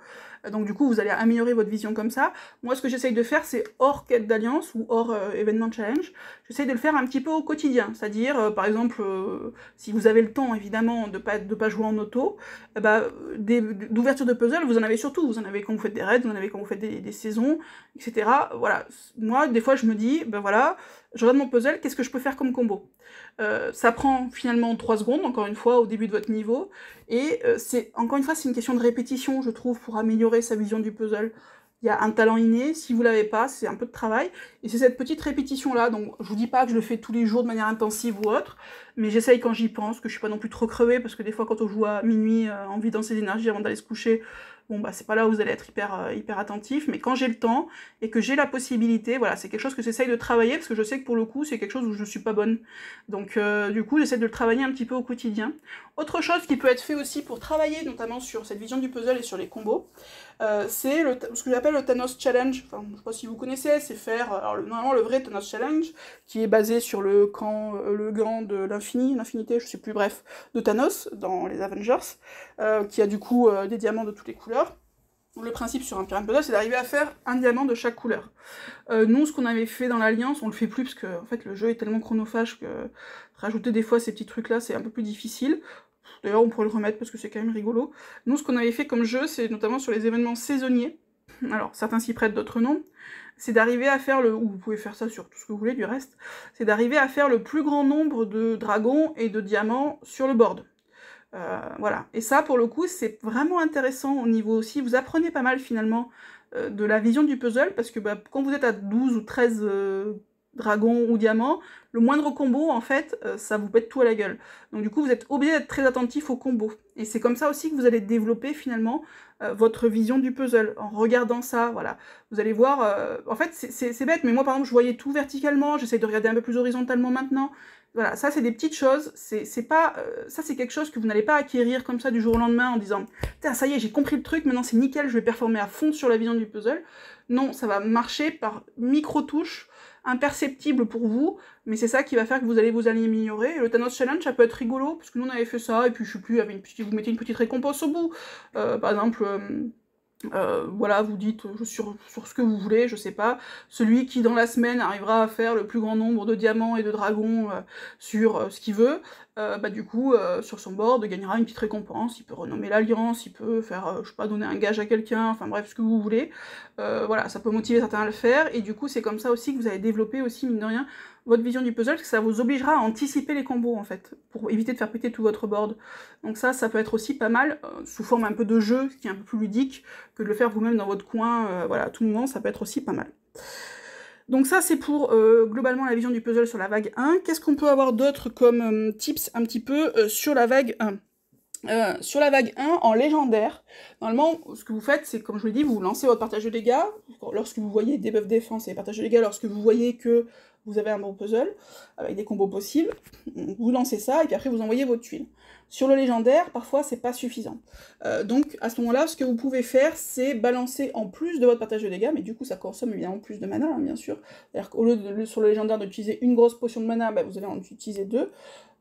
Donc du coup, vous allez améliorer votre vision comme ça. Moi, ce que j'essaye de faire, c'est hors quête d'alliance ou hors événement challenge, j'essaye de le faire un petit peu au quotidien. C'est-à-dire, par exemple, si vous avez le temps, évidemment, de pas jouer en auto, d'ouverture de puzzle, vous en avez surtout. Vous en avez quand vous faites des raids, vous en avez quand vous faites des saisons, etc. Voilà. Moi, des fois, je me dis, ben voilà, je regarde mon puzzle, qu'est-ce que je peux faire comme combo ? Ça prend finalement 3 secondes, encore une fois, au début de votre niveau, et encore une fois, c'est une question de répétition, je trouve, pour améliorer sa vision du puzzle. Il y a un talent inné, si vous l'avez pas, c'est un peu de travail, et c'est cette petite répétition-là, donc je vous dis pas que je le fais tous les jours de manière intensive ou autre, mais j'essaye quand j'y pense, que je suis pas non plus trop crevée, parce que des fois quand on joue à minuit, en vidant ses énergies avant d'aller se coucher, bon bah c'est pas là où vous allez être hyper attentif, mais quand j'ai le temps et que j'ai la possibilité, voilà, c'est quelque chose que j'essaye de travailler, parce que je sais que pour le coup, c'est quelque chose où je suis pas bonne. Donc du coup, j'essaie de le travailler un petit peu au quotidien. Autre chose qui peut être fait aussi pour travailler, notamment sur cette vision du puzzle et sur les combos, c'est ce que j'appelle le Thanos Challenge. Enfin, je sais pas si vous connaissez, c'est faire, alors normalement le vrai Thanos Challenge, qui est basé sur le gant de l'infinité, je sais plus, bref, de Thanos, dans les Avengers, qui a du coup des diamants de toutes les couleurs. Le principe sur un pyramide puzzle, c'est d'arriver à faire un diamant de chaque couleur. Nous, ce qu'on avait fait dans l'Alliance, on le fait plus, parce que en fait, le jeu est tellement chronophage que rajouter des fois ces petits trucs-là, c'est un peu plus difficile. D'ailleurs, on pourrait le remettre, parce que c'est quand même rigolo. Nous, ce qu'on avait fait comme jeu, c'est notamment sur les événements saisonniers, alors certains s'y prêtent, d'autres non, c'est d'arriver à faire ou vous pouvez faire ça sur tout ce que vous voulez du reste, c'est d'arriver à faire le plus grand nombre de dragons et de diamants sur le board. Voilà, et ça pour le coup c'est vraiment intéressant au niveau aussi, vous apprenez pas mal finalement de la vision du puzzle, parce que quand vous êtes à 12 ou 13 dragons ou diamants, le moindre combo en fait ça vous pète tout à la gueule. Donc du coup vous êtes obligé d'être très attentif au combo, et c'est comme ça aussi que vous allez développer finalement votre vision du puzzle, en regardant ça, voilà. Vous allez voir, en fait c'est bête, mais moi par exemple je voyais tout verticalement, j'essaie de regarder un peu plus horizontalement maintenant. Voilà, ça c'est des petites choses, ça c'est quelque chose que vous n'allez pas acquérir comme ça du jour au lendemain en disant « Tiens, ça y est, j'ai compris le truc, maintenant c'est nickel, je vais performer à fond sur la vision du puzzle ». Non, ça va marcher par micro-touches, imperceptibles pour vous, mais c'est ça qui va faire que vous allez vous améliorer. Et le Thanos Challenge, ça peut être rigolo, parce que nous on avait fait ça, et puis je sais plus, vous mettez une petite récompense au bout. Par exemple... voilà, vous dites sur ce que vous voulez, je sais pas, celui qui dans la semaine arrivera à faire le plus grand nombre de diamants et de dragons sur ce qu'il veut, du coup, sur son board, gagnera une petite récompense, il peut renommer l'alliance, il peut faire, je sais pas, donner un gage à quelqu'un, enfin bref, ce que vous voulez, voilà, ça peut motiver certains à le faire, et du coup c'est comme ça aussi que vous allez développer aussi, mine de rien, votre vision du puzzle, parce que ça vous obligera à anticiper les combos, en fait, pour éviter de faire péter tout votre board. Donc ça peut être aussi pas mal, sous forme un peu de jeu, ce qui est un peu plus ludique, que de le faire vous-même dans votre coin, voilà, à tout moment, ça peut être aussi pas mal. Donc ça, c'est pour globalement la vision du puzzle sur la vague 1. Qu'est-ce qu'on peut avoir d'autre comme tips un petit peu sur la vague 1 ? Sur la vague 1, en légendaire, normalement, ce que vous faites, c'est, comme je vous l'ai dit, vous lancez votre partage de dégâts, lorsque vous voyez des buffs défense et partage de dégâts, lorsque vous voyez que vous avez un bon puzzle, avec des combos possibles, vous lancez ça, et puis après vous envoyez votre tuile. Sur le légendaire, parfois c'est pas suffisant. Donc à ce moment-là, ce que vous pouvez faire, c'est balancer en plus de votre partage de dégâts, mais du coup ça consomme évidemment plus de mana, hein, bien sûr. C'est-à-dire qu'au lieu de, sur le légendaire d'utiliser une grosse potion de mana, bah, vous allez en utiliser 2.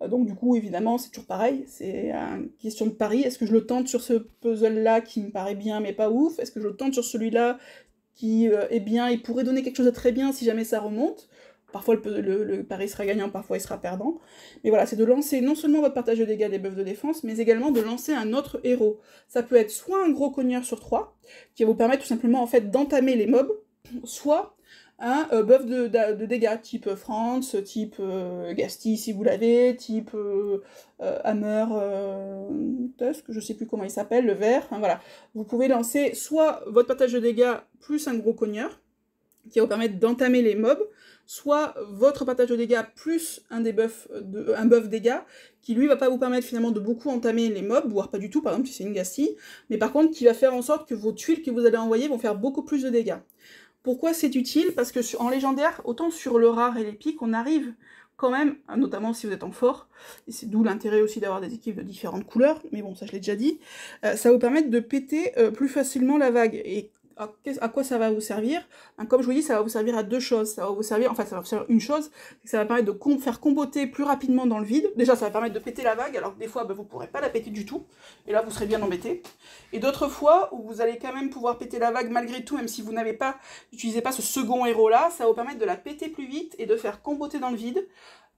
Donc du coup, évidemment, c'est toujours pareil, c'est une question de pari. Est-ce que je le tente sur ce puzzle-là qui me paraît bien mais pas ouf? Est-ce que je le tente sur celui-là qui est bien et pourrait donner quelque chose de très bien si jamais ça remonte? Parfois le pari sera gagnant, parfois il sera perdant. Mais voilà, c'est de lancer non seulement votre partage de dégâts des buffs de défense, mais également de lancer un autre héros. Ça peut être soit un gros cogneur sur 3, qui va vous permettre tout simplement en fait d'entamer les mobs, soit un buff de dégâts, type Franz, type Ghasty si vous l'avez, type Hammer Tusk, je sais plus comment il s'appelle, le vert, enfin voilà. Vous pouvez lancer soit votre partage de dégâts plus un gros cogneur, qui va vous permettre d'entamer les mobs, soit votre partage de dégâts plus un buff dégâts, qui lui va pas vous permettre finalement de beaucoup entamer les mobs, voire pas du tout, par exemple si c'est une Ghasty, mais par contre qui va faire en sorte que vos tuiles que vous allez envoyer vont faire beaucoup plus de dégâts. Pourquoi c'est utile? Parce que en légendaire, autant sur le rare et l'épique, on arrive quand même, notamment si vous êtes en fort, et c'est d'où l'intérêt aussi d'avoir des équipes de différentes couleurs, mais bon, ça je l'ai déjà dit, ça va vous permettre de péter plus facilement la vague. Et à quoi ça va vous servir? Comme je vous dis, ça va vous servir à deux choses. Ça va vous servir, enfin, ça va vous servir une chose, c'est que ça va permettre de faire comboter plus rapidement dans le vide. Déjà, ça va permettre de péter la vague, alors que des fois, vous ne pourrez pas la péter du tout, et là, vous serez bien embêté. Et d'autres fois, où vous allez quand même pouvoir péter la vague malgré tout, même si vous n'utilisez pas ce second héros-là, ça va vous permettre de la péter plus vite et de faire comboter dans le vide,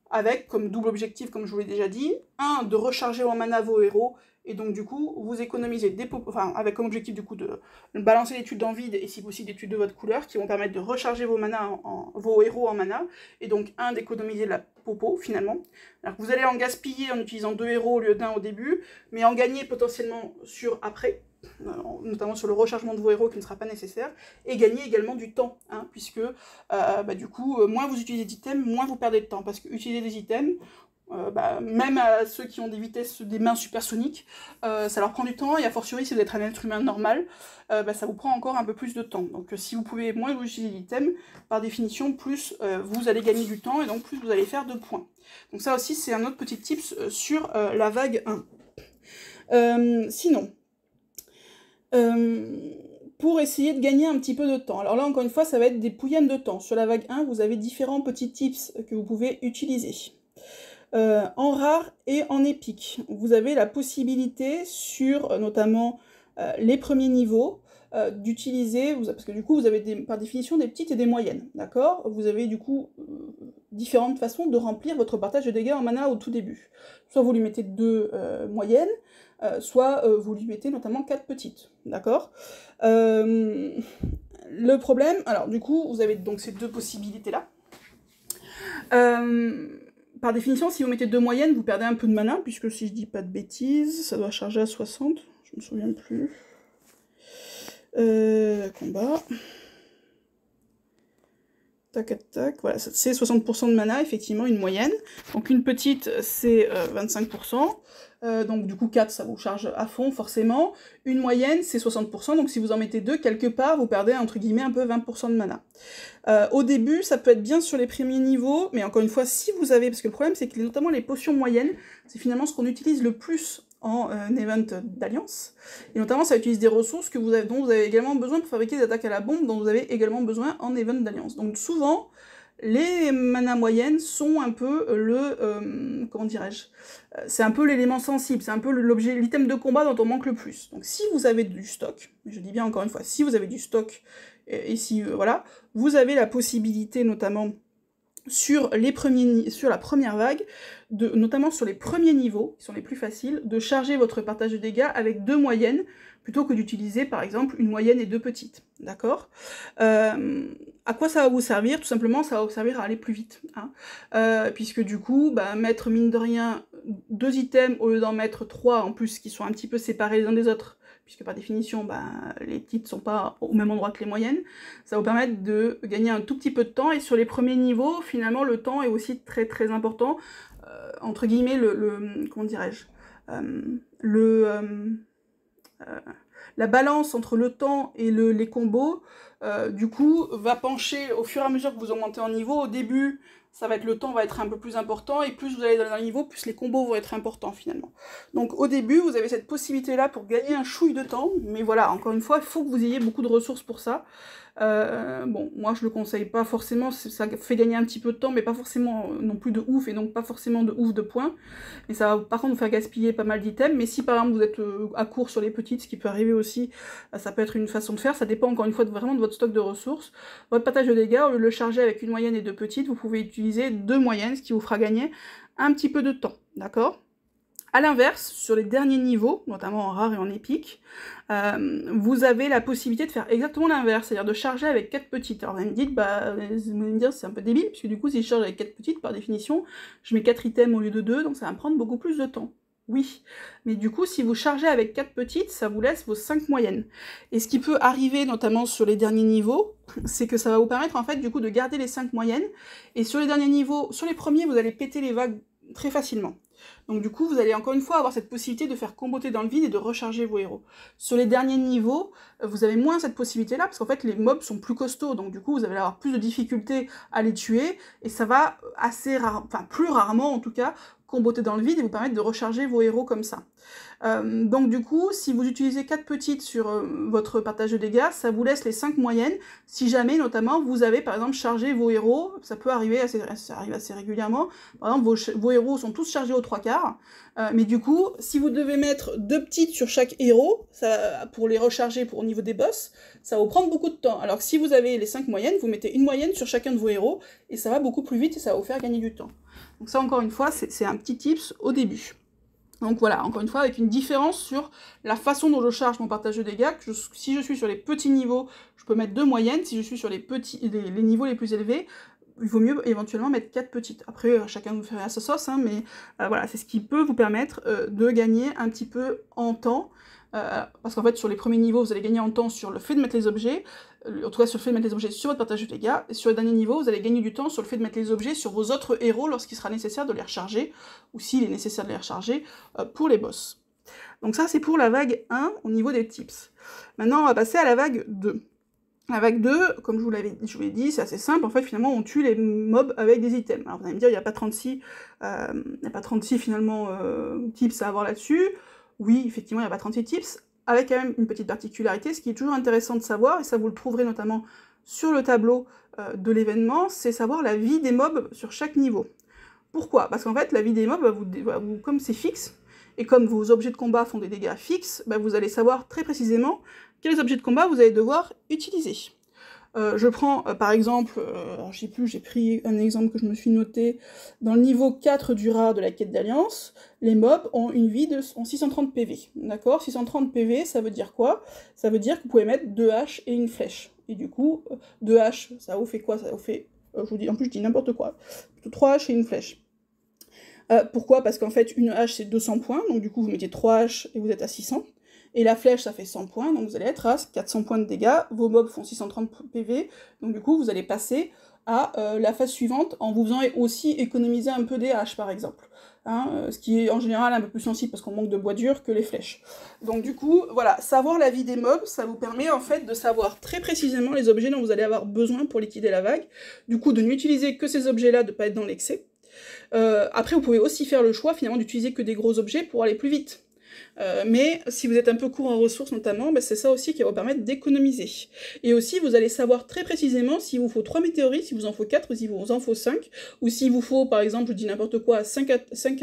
avec comme double objectif, comme je vous l'ai déjà dit, de recharger en mana vos héros, et donc du coup, vous économisez avec comme objectif du coup de balancer des tuiles dans le vide, et si possible des tuiles de votre couleur, qui vont permettre de recharger vos héros en mana, et donc d'économiser la popo finalement. Alors que vous allez en gaspiller en utilisant 2 héros au lieu d'1 au début, mais en gagner potentiellement après, notamment sur le rechargement de vos héros qui ne sera pas nécessaire, et gagner également du temps, puisque du coup, moins vous utilisez d'items, moins vous perdez de temps, parce que utiliser des items, même à ceux qui ont des vitesses, des mains supersoniques, ça leur prend du temps, et a fortiori si vous êtes un être humain normal, ça vous prend encore un peu plus de temps. Donc si vous pouvez moins vous utiliser d'items, par définition, plus vous allez gagner du temps, et donc plus vous allez faire de points. Donc ça aussi, c'est un autre petit tips sur la vague 1. Sinon, pour essayer de gagner un petit peu de temps. Alors là, encore une fois, ça va être des pouyennes de temps. Sur la vague 1, vous avez différents petits tips que vous pouvez utiliser. En rare et en épique, vous avez la possibilité sur notamment les premiers niveaux d'utiliser, parce que du coup vous avez par définition des petites et des moyennes, d'accord? Vous avez du coup différentes façons de remplir votre partage de dégâts en mana au tout début. Soit vous lui mettez 2 moyennes, soit vous lui mettez notamment 4 petites, d'accord? Le problème, alors du coup vous avez donc ces deux possibilités-là. Par définition, si vous mettez 2 moyennes, vous perdez un peu de mana, puisque si je dis pas de bêtises, ça doit charger à 60, je me souviens plus. Combat. Tac, tac, tac, voilà, c'est 60% de mana, effectivement, une moyenne. Donc une petite, c'est 25%. Donc du coup 4, ça vous charge à fond, forcément. Une moyenne, c'est 60%, donc si vous en mettez 2, quelque part, vous perdez, entre guillemets, un peu 20% de mana. Au début, ça peut être bien sur les premiers niveaux, mais encore une fois, si vous avez... Parce que le problème, c'est que notamment les potions moyennes, c'est finalement ce qu'on utilise le plus en event d'alliance, et notamment ça utilise des ressources dont vous avez également besoin pour fabriquer des attaques à la bombe, dont vous avez également besoin en event d'alliance. Donc souvent, les mana moyennes sont un peu comment dirais-je, c'est un peu l'élément sensible, c'est un peu l'item de combat dont on manque le plus. Donc si vous avez du stock, je dis bien encore une fois, si vous avez du stock, et si, voilà, vous avez la possibilité notamment sur la première vague, notamment sur les premiers niveaux, qui sont les plus faciles, de charger votre partage de dégâts avec 2 moyennes, plutôt que d'utiliser par exemple une moyenne et 2 petites, d'accord? À quoi ça va vous servir? Tout simplement, ça va vous servir à aller plus vite, puisque du coup, mettre mine de rien 2 items au lieu d'en mettre 3 en plus, qui sont un petit peu séparés les uns des autres, puisque par définition, les petites sont pas au même endroit que les moyennes, ça va vous permettre de gagner un tout petit peu de temps, et sur les premiers niveaux, finalement, le temps est aussi très très important, entre guillemets, comment dirais-je, la balance entre le temps et les combos, du coup, va pencher au fur et à mesure que vous augmentez en niveau. Au début, ça va être le temps va être un peu plus important, et plus vous allez dans le niveau, plus les combos vont être importants finalement. Donc au début, vous avez cette possibilité-là pour gagner un chouille de temps, mais voilà, encore une fois, il faut que vous ayez beaucoup de ressources pour ça. Bon, moi je le conseille pas forcément, ça fait gagner un petit peu de temps, mais pas forcément non plus de ouf, et donc pas forcément de ouf de points. Mais ça va par contre vous faire gaspiller pas mal d'items, mais si par exemple vous êtes à court sur les petites, ce qui peut arriver aussi, ça peut être une façon de faire, ça dépend encore une fois vraiment de votre stock de ressources. Votre partage de dégâts, au lieu de le charger avec une moyenne et 2 petites, vous pouvez utiliser 2 moyennes, ce qui vous fera gagner un petit peu de temps, d'accord ? A l'inverse, sur les derniers niveaux, notamment en rare et en épique, vous avez la possibilité de faire exactement l'inverse, c'est-à-dire de charger avec 4 petites. Alors vous allez me dire, c'est un peu débile, puisque du coup si je charge avec 4 petites, par définition, je mets 4 items au lieu de 2, donc ça va me prendre beaucoup plus de temps. Oui, mais du coup, si vous chargez avec 4 petites, ça vous laisse vos 5 moyennes. Et ce qui peut arriver, notamment sur les derniers niveaux, c'est que ça va vous permettre, en fait, du coup, de garder les 5 moyennes, et sur les derniers niveaux, sur les premiers, vous allez péter les vagues très facilement. Donc du coup, vous allez encore une fois avoir cette possibilité de faire comboter dans le vide et de recharger vos héros. Sur les derniers niveaux, vous avez moins cette possibilité-là, parce qu'en fait, les mobs sont plus costauds, donc du coup, vous allez avoir plus de difficultés à les tuer, et ça va assez rare, enfin plus rarement en tout cas, comboter dans le vide et vous permettre de recharger vos héros comme ça. Donc du coup, si vous utilisez 4 petites sur votre partage de dégâts, ça vous laisse les 5 moyennes, si jamais notamment vous avez par exemple chargé vos héros, ça peut arriver, ça arrive assez régulièrement, par exemple vos héros sont tous chargés aux 3/4, mais du coup, si vous devez mettre 2 petites sur chaque héros, pour les recharger au niveau des boss, ça va vous prendre beaucoup de temps, alors que si vous avez les 5 moyennes, vous mettez une moyenne sur chacun de vos héros, et ça va beaucoup plus vite et ça va vous faire gagner du temps. Donc ça encore une fois, c'est un petit tips au début. Donc voilà, encore une fois, avec une différence sur la façon dont je charge mon partage de dégâts, si je suis sur les petits niveaux, je peux mettre 2 moyennes, si je suis sur les niveaux les plus élevés, il vaut mieux éventuellement mettre 4 petites. Après, chacun vous ferait à sa sauce, hein, mais voilà, c'est ce qui peut vous permettre de gagner un petit peu en temps, parce qu'en fait, sur les premiers niveaux, vous allez gagner en temps sur le fait de mettre les objets, en tout cas sur le fait de mettre les objets sur votre partage de dégâts, et sur les derniers niveaux, vous allez gagner du temps sur le fait de mettre les objets sur vos autres héros lorsqu'il sera nécessaire de les recharger, ou s'il est nécessaire de les recharger pour les boss. Donc ça, c'est pour la vague 1 au niveau des tips. Maintenant, on va passer à la vague 2. La vague 2, comme je vous l'ai dit, c'est assez simple, en fait, finalement, on tue les mobs avec des items. Alors vous allez me dire, il n'y a pas 36, finalement, tips à avoir là-dessus. Oui, effectivement, il n'y a pas 36 tips, avec quand même une petite particularité, ce qui est toujours intéressant de savoir, et ça vous le trouverez notamment sur le tableau de l'événement, c'est savoir la vie des mobs sur chaque niveau. Pourquoi ? Parce qu'en fait, la vie des mobs, comme c'est fixe, et comme vos objets de combat font des dégâts fixes, vous allez savoir très précisément quels objets de combat vous allez devoir utiliser. Je prends par exemple, alors je sais plus, j'ai pris un exemple que je me suis noté, dans le niveau 4 du rare de la quête d'alliance, les mobs ont une vie de 630 PV, d'accord ? 630 PV, ça veut dire quoi ? Ça veut dire que vous pouvez mettre 2 haches et une flèche, et du coup, 2 haches, ça vous fait quoi ? Ça vous fait, en plus je dis n'importe quoi, 3 haches et une flèche. Pourquoi ? Parce qu'en fait, une hache c'est 200 points, donc du coup vous mettez 3 haches et vous êtes à 600, et la flèche ça fait 100 points, donc vous allez être à 400 points de dégâts, vos mobs font 630 PV, donc du coup vous allez passer à la phase suivante en vous faisant aussi économiser un peu des haches par exemple, hein, ce qui est en général un peu plus sensible parce qu'on manque de bois dur que les flèches. Donc du coup, voilà, savoir la vie des mobs, ça vous permet en fait de savoir très précisément les objets dont vous allez avoir besoin pour liquider la vague, du coup de n'utiliser que ces objets-là, de ne pas être dans l'excès. Après, vous pouvez aussi faire le choix, finalement, d'utiliser que des gros objets pour aller plus vite. Mais si vous êtes un peu court en ressources notamment, c'est ça aussi qui va vous permettre d'économiser. Et aussi, vous allez savoir très précisément s'il vous faut 3 météorites, s'il vous en faut 4, ou s'il vous en faut 5, ou s'il vous faut, par exemple, je dis n'importe quoi, 5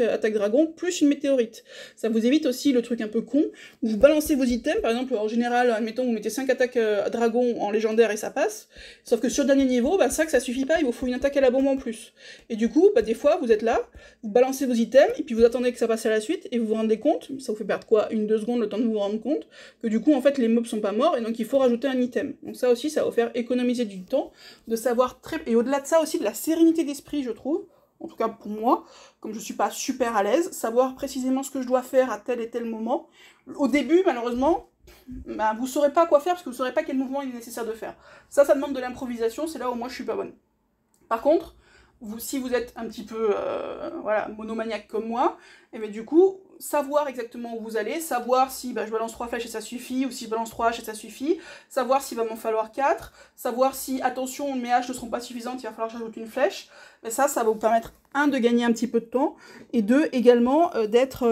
attaques dragons, plus une météorite. Ça vous évite aussi le truc un peu con, où vous balancez vos items, par exemple, en général, admettons, vous mettez 5 attaques dragons en légendaire et ça passe, sauf que sur le dernier niveau, ça suffit pas, il vous faut une attaque à la bombe en plus. Et du coup, des fois, vous êtes là, vous balancez vos items, et puis vous attendez que ça passe à la suite, et vous vous rendez compte, ça vous fait perdre quoi, 1-2 secondes le temps de vous rendre compte, que du coup en fait les mobs sont pas morts et donc il faut rajouter un item. Donc ça aussi ça va vous faire économiser du temps, de savoir et au-delà de ça aussi de la sérénité d'esprit je trouve, en tout cas pour moi, comme je suis pas super à l'aise, savoir précisément ce que je dois faire à tel et tel moment. Au début malheureusement, vous saurez pas quoi faire parce que vous saurez pas quel mouvement il est nécessaire de faire. Ça demande de l'improvisation, c'est là où moi je suis pas bonne. Par contre, si vous êtes un petit peu monomaniaque comme moi, et du coup, savoir exactement où vous allez, savoir si je balance 3 flèches et ça suffit, ou si je balance 3 haches et ça suffit, savoir s'il va m'en falloir 4, savoir si, attention, mes haches ne seront pas suffisantes, il va falloir que j'ajoute une flèche. Mais ça va vous permettre, de gagner un petit peu de temps, et également, d'être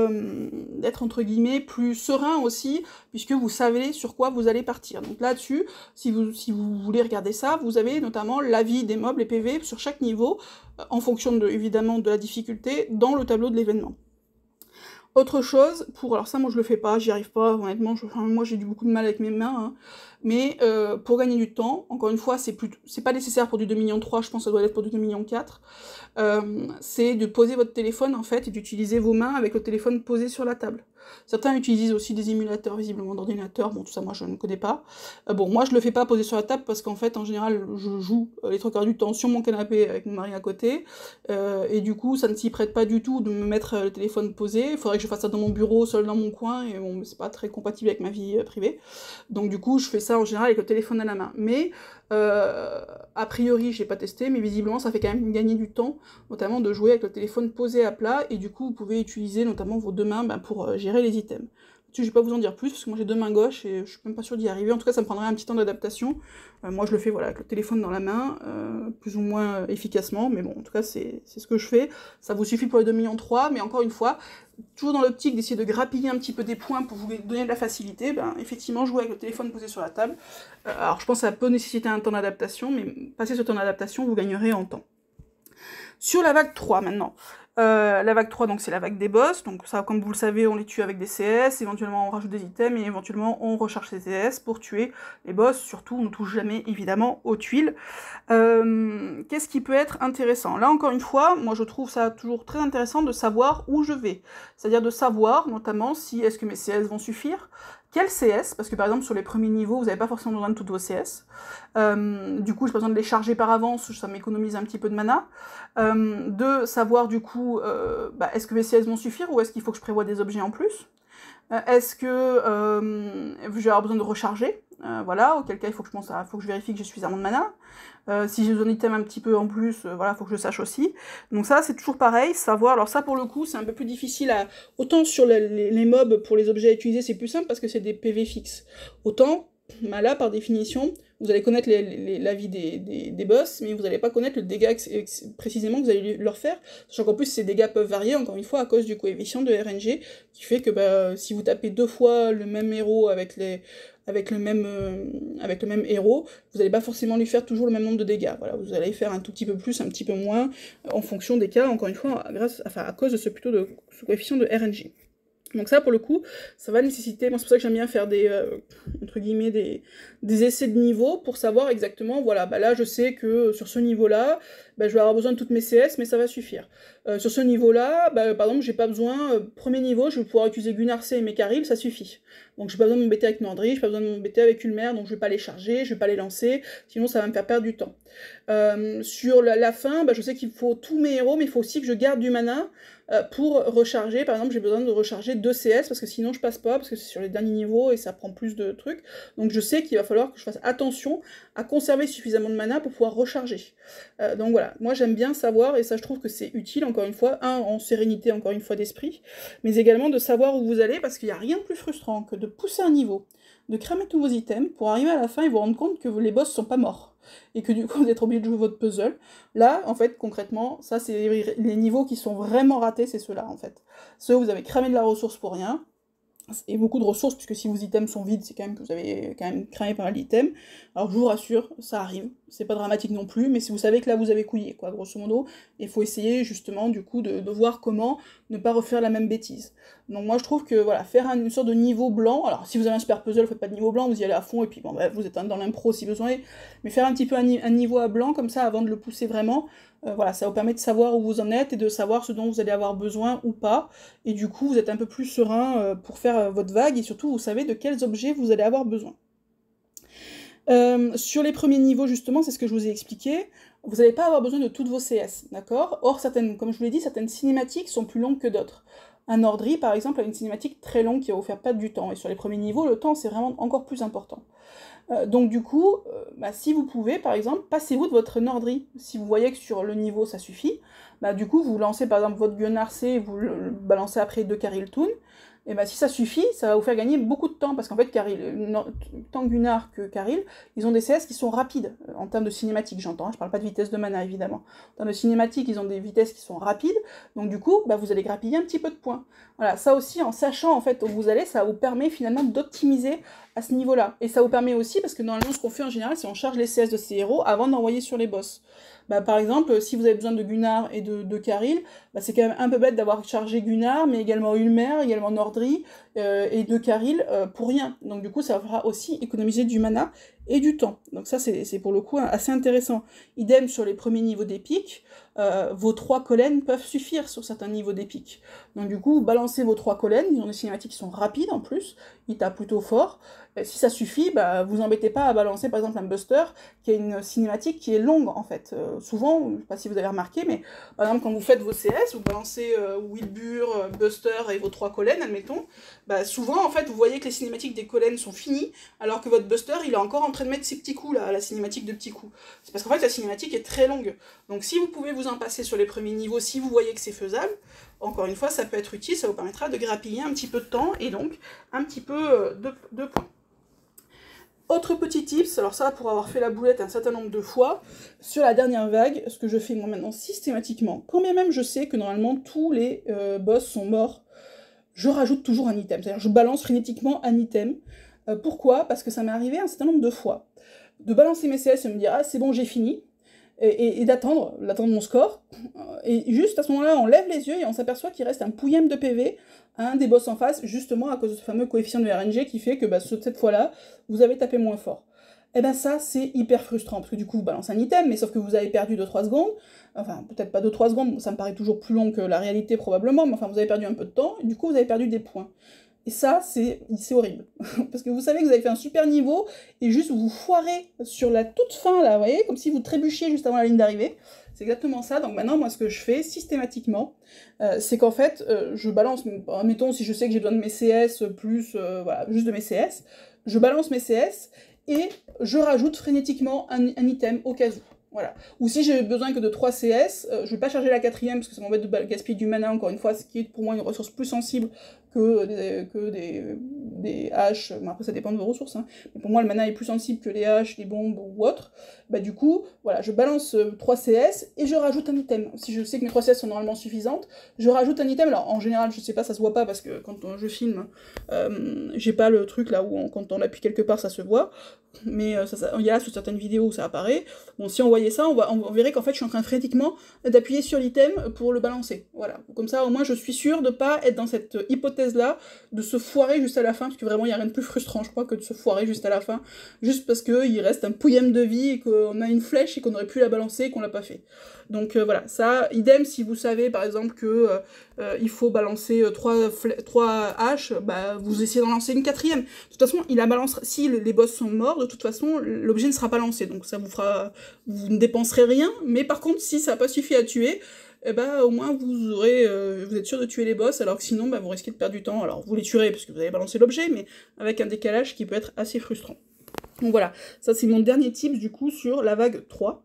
entre guillemets plus serein aussi, puisque vous savez sur quoi vous allez partir. Donc là-dessus, si vous voulez regarder ça, vous avez notamment l'avis des mobs, les PV, sur chaque niveau, en fonction évidemment de la difficulté, dans le tableau de l'événement. Autre chose, alors ça moi je le fais pas, j'y arrive pas, honnêtement, moi j'ai beaucoup de mal avec mes mains, mais pour gagner du temps, encore une fois, c'est pas nécessaire pour du 2,3 millions, je pense que ça doit être pour du 2,4 millions, c'est de poser votre téléphone en fait, et d'utiliser vos mains avec le téléphone posé sur la table. Certains utilisent aussi des émulateurs visiblement d'ordinateur, bon tout ça moi je ne connais pas. Bon moi je le fais pas poser sur la table parce qu'en fait en général je joue les 3 quarts du temps sur mon canapé avec mon mari à côté, et du coup ça ne s'y prête pas du tout de me mettre le téléphone posé, il faudrait que je fasse ça dans mon bureau, seul dans mon coin, et bon c'est pas très compatible avec ma vie privée, donc du coup je fais ça en général avec le téléphone à la main. Mais a priori j'ai pas testé, mais visiblement ça fait quand même gagner du temps, notamment de jouer avec le téléphone posé à plat, et du coup vous pouvez utiliser notamment vos 2 mains pour gérer les items. Je vais pas vous en dire plus, parce que moi j'ai 2 mains gauches, et je suis même pas sûre d'y arriver, en tout cas ça me prendrait un petit temps d'adaptation. Moi je le fais voilà, avec le téléphone dans la main, plus ou moins efficacement, mais bon, en tout cas c'est ce que je fais. Ça vous suffit pour les 2,3 millions, mais encore une fois, toujours dans l'optique d'essayer de grappiller un petit peu des points pour vous donner de la facilité, effectivement jouer avec le téléphone posé sur la table. Alors je pense que ça peut nécessiter un temps d'adaptation, mais passer ce temps d'adaptation, vous gagnerez en temps. Sur la vague 3 maintenant. La vague 3, donc c'est la vague des boss, donc ça, comme vous le savez, on les tue avec des CS, éventuellement on rajoute des items, et éventuellement on recharge ses CS pour tuer les boss. Surtout, on ne touche jamais, évidemment, aux tuiles. Qu'est-ce qui peut être intéressant? Là, encore une fois, moi je trouve ça toujours très intéressant de savoir où je vais. C'est-à-dire de savoir, notamment, si est-ce que mes CS vont suffire, quel CS, parce que par exemple sur les premiers niveaux, vous n'avez pas forcément besoin de toutes vos CS. Du coup, j'ai pas besoin de les charger par avance, ça m'économise un petit peu de mana. De savoir du coup, est-ce que mes CS vont suffire, ou est-ce qu'il faut que je prévoie des objets en plus? Est-ce que je vais avoir besoin de recharger? Voilà, auquel cas il faut que je vérifie que j'ai suffisamment de mana. Si j'ai besoin d'item un petit peu en plus, voilà, faut que je sache aussi. Donc ça, c'est toujours pareil, savoir. Alors ça, pour le coup, c'est un peu plus difficile à... Autant sur les mobs, pour les objets à utiliser, c'est plus simple parce que c'est des PV fixes. Autant, là, par définition, vous allez connaître la vie des boss, mais vous n'allez pas connaître le dégât précisément que vous allez leur faire, sachant qu'en plus ces dégâts peuvent varier, encore une fois, à cause du coefficient de RNG, qui fait que si vous tapez 2 fois le même héros avec le même héros, vous n'allez pas forcément lui faire toujours le même nombre de dégâts. Voilà, vous allez faire un tout petit peu plus, un petit peu moins, en fonction des cas, encore une fois, à cause de ce coefficient de RNG. Donc ça, pour le coup, ça va nécessiter, moi c'est pour ça que j'aime bien faire entre guillemets, des essais de niveau, pour savoir exactement, voilà, là je sais que sur ce niveau-là, je vais avoir besoin de toutes mes CS, mais ça va suffire. Sur ce niveau-là, par exemple, j'ai pas besoin, premier niveau, je vais pouvoir utiliser Gunnar C et Mecharil, ça suffit. Donc j'ai pas besoin de m'embêter avec Nordri, j'ai pas besoin de m'embêter avec Ulmer, donc je vais pas les charger, je vais pas les lancer, sinon ça va me faire perdre du temps. Sur la fin, je sais qu'il faut tous mes héros, mais il faut aussi que je garde du mana, pour recharger. Par exemple, j'ai besoin de recharger 2 CS, parce que sinon je passe pas, parce que c'est sur les derniers niveaux et ça prend plus de trucs. Donc je sais qu'il va falloir que je fasse attention à conserver suffisamment de mana pour pouvoir recharger. Donc voilà, moi j'aime bien savoir, et ça je trouve que c'est utile, encore une fois, en sérénité, encore une fois, d'esprit, mais également de savoir où vous allez, parce qu'il n'y a rien de plus frustrant que de pousser un niveau, de cramer tous vos items, pour arriver à la fin et vous rendre compte que les boss sont pas morts, et que du coup vous êtes obligé de jouer votre puzzle. Là, en fait, concrètement, ça c'est les niveaux qui sont vraiment ratés, c'est ceux-là, en fait. Ceux où vous avez cramé de la ressource pour rien, et beaucoup de ressources, puisque si vos items sont vides, c'est quand même que vous avez quand même cramé pas mal d'items. Alors je vous rassure, ça arrive, c'est pas dramatique non plus, mais si vous savez que là vous avez couillé, quoi, grosso modo, il faut essayer justement du coup de voir comment ne pas refaire la même bêtise. Donc moi je trouve que voilà, faire une sorte de niveau blanc, alors si vous avez un super puzzle, faites pas de niveau blanc, vous y allez à fond, et puis bon, vous êtes dans l'impro si besoin est, mais faire un petit peu un niveau à blanc comme ça avant de le pousser vraiment, voilà, ça vous permet de savoir où vous en êtes et de savoir ce dont vous allez avoir besoin ou pas, et du coup vous êtes un peu plus serein pour faire votre vague, et surtout vous savez de quels objets vous allez avoir besoin. Sur les premiers niveaux, justement, c'est ce que je vous ai expliqué, vous n'allez pas avoir besoin de toutes vos CS, d'accord? Or, comme je vous l'ai dit, certaines cinématiques sont plus longues que d'autres. Un Nordri, par exemple, a une cinématique très longue qui va vous faire perdre du temps, et sur les premiers niveaux, le temps, c'est vraiment encore plus important. Donc du coup, bah, si vous pouvez, par exemple, passez-vous de votre Nordry. Si vous voyez que sur le niveau ça suffit, bah, du coup vous lancez par exemple votre Gunnar C et vous le balancez après 2 Caril Toon, et bah, si ça suffit, ça va vous faire gagner beaucoup de temps, parce qu'en fait, tant Gunnar que Caril, ils ont des CS qui sont rapides, en termes de cinématique, j'entends, je parle pas de vitesse de mana, évidemment. En termes de cinématique, ils ont des vitesses qui sont rapides, donc du coup, bah, vous allez grappiller un petit peu de points. Voilà, ça aussi, en sachant en fait où vous allez, ça vous permet finalement d'optimiser à ce niveau-là. Et ça vous permet aussi, parce que normalement, ce qu'on fait en général, c'est on charge les CS de ces héros avant d'envoyer sur les boss. Bah, par exemple, si vous avez besoin de Gunnar et de Caril, bah, c'est quand même un peu bête d'avoir chargé Gunnar, mais également Ulmer, également Nordry, et de Caril pour rien. Donc du coup, ça va aussi économiser du mana et du temps. Donc ça, c'est pour le coup assez intéressant. Idem sur les premiers niveaux d'épique, vos 3 collènes peuvent suffire sur certains niveaux d'épique. Donc du coup, vous balancez vos 3 collènes, ils ont des cinématiques qui sont rapides en plus, ils tapent plutôt fort. Si ça suffit, bah, vous embêtez pas à balancer par exemple un Buster qui a une cinématique qui est longue en fait. Souvent, je sais pas si vous avez remarqué, mais par exemple quand vous faites vos CS, vous balancez Wilbur, Buster et vos 3 collènes, admettons, bah, souvent en fait vous voyez que les cinématiques des collènes sont finies, alors que votre Buster il est encore en train de mettre ses petits coups là, la cinématique de petits coups. C'est parce qu'en fait la cinématique est très longue. Donc si vous pouvez vous en passer sur les premiers niveaux, si vous voyez que c'est faisable, encore une fois ça peut être utile, ça vous permettra de grappiller un petit peu de temps et donc un petit peu de points. Autre petit tips, alors ça pour avoir fait la boulette un certain nombre de fois, sur la dernière vague, ce que je fais moi maintenant systématiquement, quand bien même je sais que normalement tous les boss sont morts, je rajoute toujours un item, c'est-à-dire je balance frénétiquement un item. Pourquoi? Parce que ça m'est arrivé un certain nombre de fois, de balancer mes CS et me dire ah c'est bon j'ai fini, et d'attendre mon score, et juste à ce moment-là on lève les yeux et on s'aperçoit qu'il reste un pouillème de PV à un des boss en face, justement à cause de ce fameux coefficient de RNG qui fait que bah, cette fois-là, vous avez tapé moins fort. Et ben ça, c'est hyper frustrant, parce que du coup, vous balancez un item, mais sauf que vous avez perdu 2-3 secondes, enfin, peut-être pas 2-3 secondes, ça me paraît toujours plus long que la réalité probablement, mais enfin, vous avez perdu un peu de temps, et du coup, vous avez perdu des points. Et ça, c'est horrible. Parce que vous savez que vous avez fait un super niveau, et juste vous foirez sur la toute fin, là, vous voyez, comme si vous trébuchiez juste avant la ligne d'arrivée. C'est exactement ça. Donc maintenant, moi, ce que je fais systématiquement, c'est qu'en fait, je balance, mettons, si je sais que j'ai besoin de mes CS, plus, voilà, juste de mes CS, je balance mes CS, et je rajoute frénétiquement un item au cas où. Voilà. Ou si j'ai besoin que de 3 CS, je vais pas charger la 4ème parce que ça m'embête de gaspiller du mana encore une fois, ce qui est pour moi une ressource plus sensible que des haches. Bon, après ça dépend de vos ressources, hein. Mais pour moi le mana est plus sensible que les haches, les bombes ou autres. Bah du coup, voilà, je balance 3 CS et je rajoute un item. Si je sais que mes 3 CS sont normalement suffisantes, je rajoute un item. Alors en général, je sais pas, ça se voit pas parce que quand je filme, j'ai pas le truc là où quand on appuie quelque part ça se voit. Mais il y a sur certaines vidéos où ça apparaît. Bon, si on voyait ça, on verrait qu'en fait je suis en train frénétiquement d'appuyer sur l'item pour le balancer. Voilà. Comme ça, au moins, je suis sûre de pas être dans cette hypothèse-là, de se foirer juste à la fin, parce que vraiment, il n'y a rien de plus frustrant, je crois, que de se foirer juste à la fin, juste parce qu'il reste un pouillème de vie et qu'on a une flèche et qu'on aurait pu la balancer et qu'on l'a pas fait. Donc voilà, ça, idem, si vous savez, par exemple, que il faut balancer 3 haches, bah, vous essayez d'en lancer une 4ème. De toute façon, il la balancera. Si les boss sont morts, de toute façon, l'objet ne sera pas lancé. Donc ça vous fera... Vous ne dépenserez rien, mais par contre, si ça n'a pas suffi à tuer, eh ben, au moins vous aurez, vous êtes sûr de tuer les boss, alors que sinon, bah, vous risquez de perdre du temps. Alors vous les tuerez parce que vous avez balancé l'objet, mais avec un décalage qui peut être assez frustrant. Donc voilà, ça c'est mon dernier tip du coup sur la vague 3.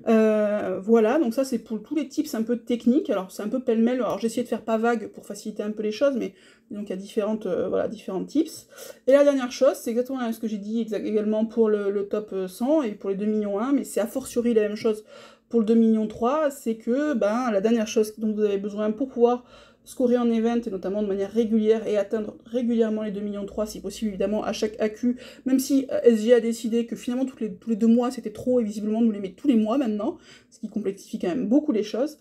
Voilà, donc ça c'est pour tous les tips un peu techniques, alors c'est un peu pêle-mêle, alors j'ai essayé de faire pas vague pour faciliter un peu les choses, mais donc il y a différentes, voilà, différents tips. Et la dernière chose, c'est exactement ce que j'ai dit également pour le top 100 et pour les 2 millions 1, mais c'est a fortiori la même chose pour le 2 millions 3, c'est que ben, la dernière chose dont vous avez besoin pour pouvoir scorer en event, et notamment de manière régulière, et atteindre régulièrement les 2 millions 3, si possible évidemment à chaque AQ, même si SG a décidé que finalement tous les 2 mois c'était trop, et visiblement nous les met tous les mois maintenant, ce qui complexifie quand même beaucoup les choses,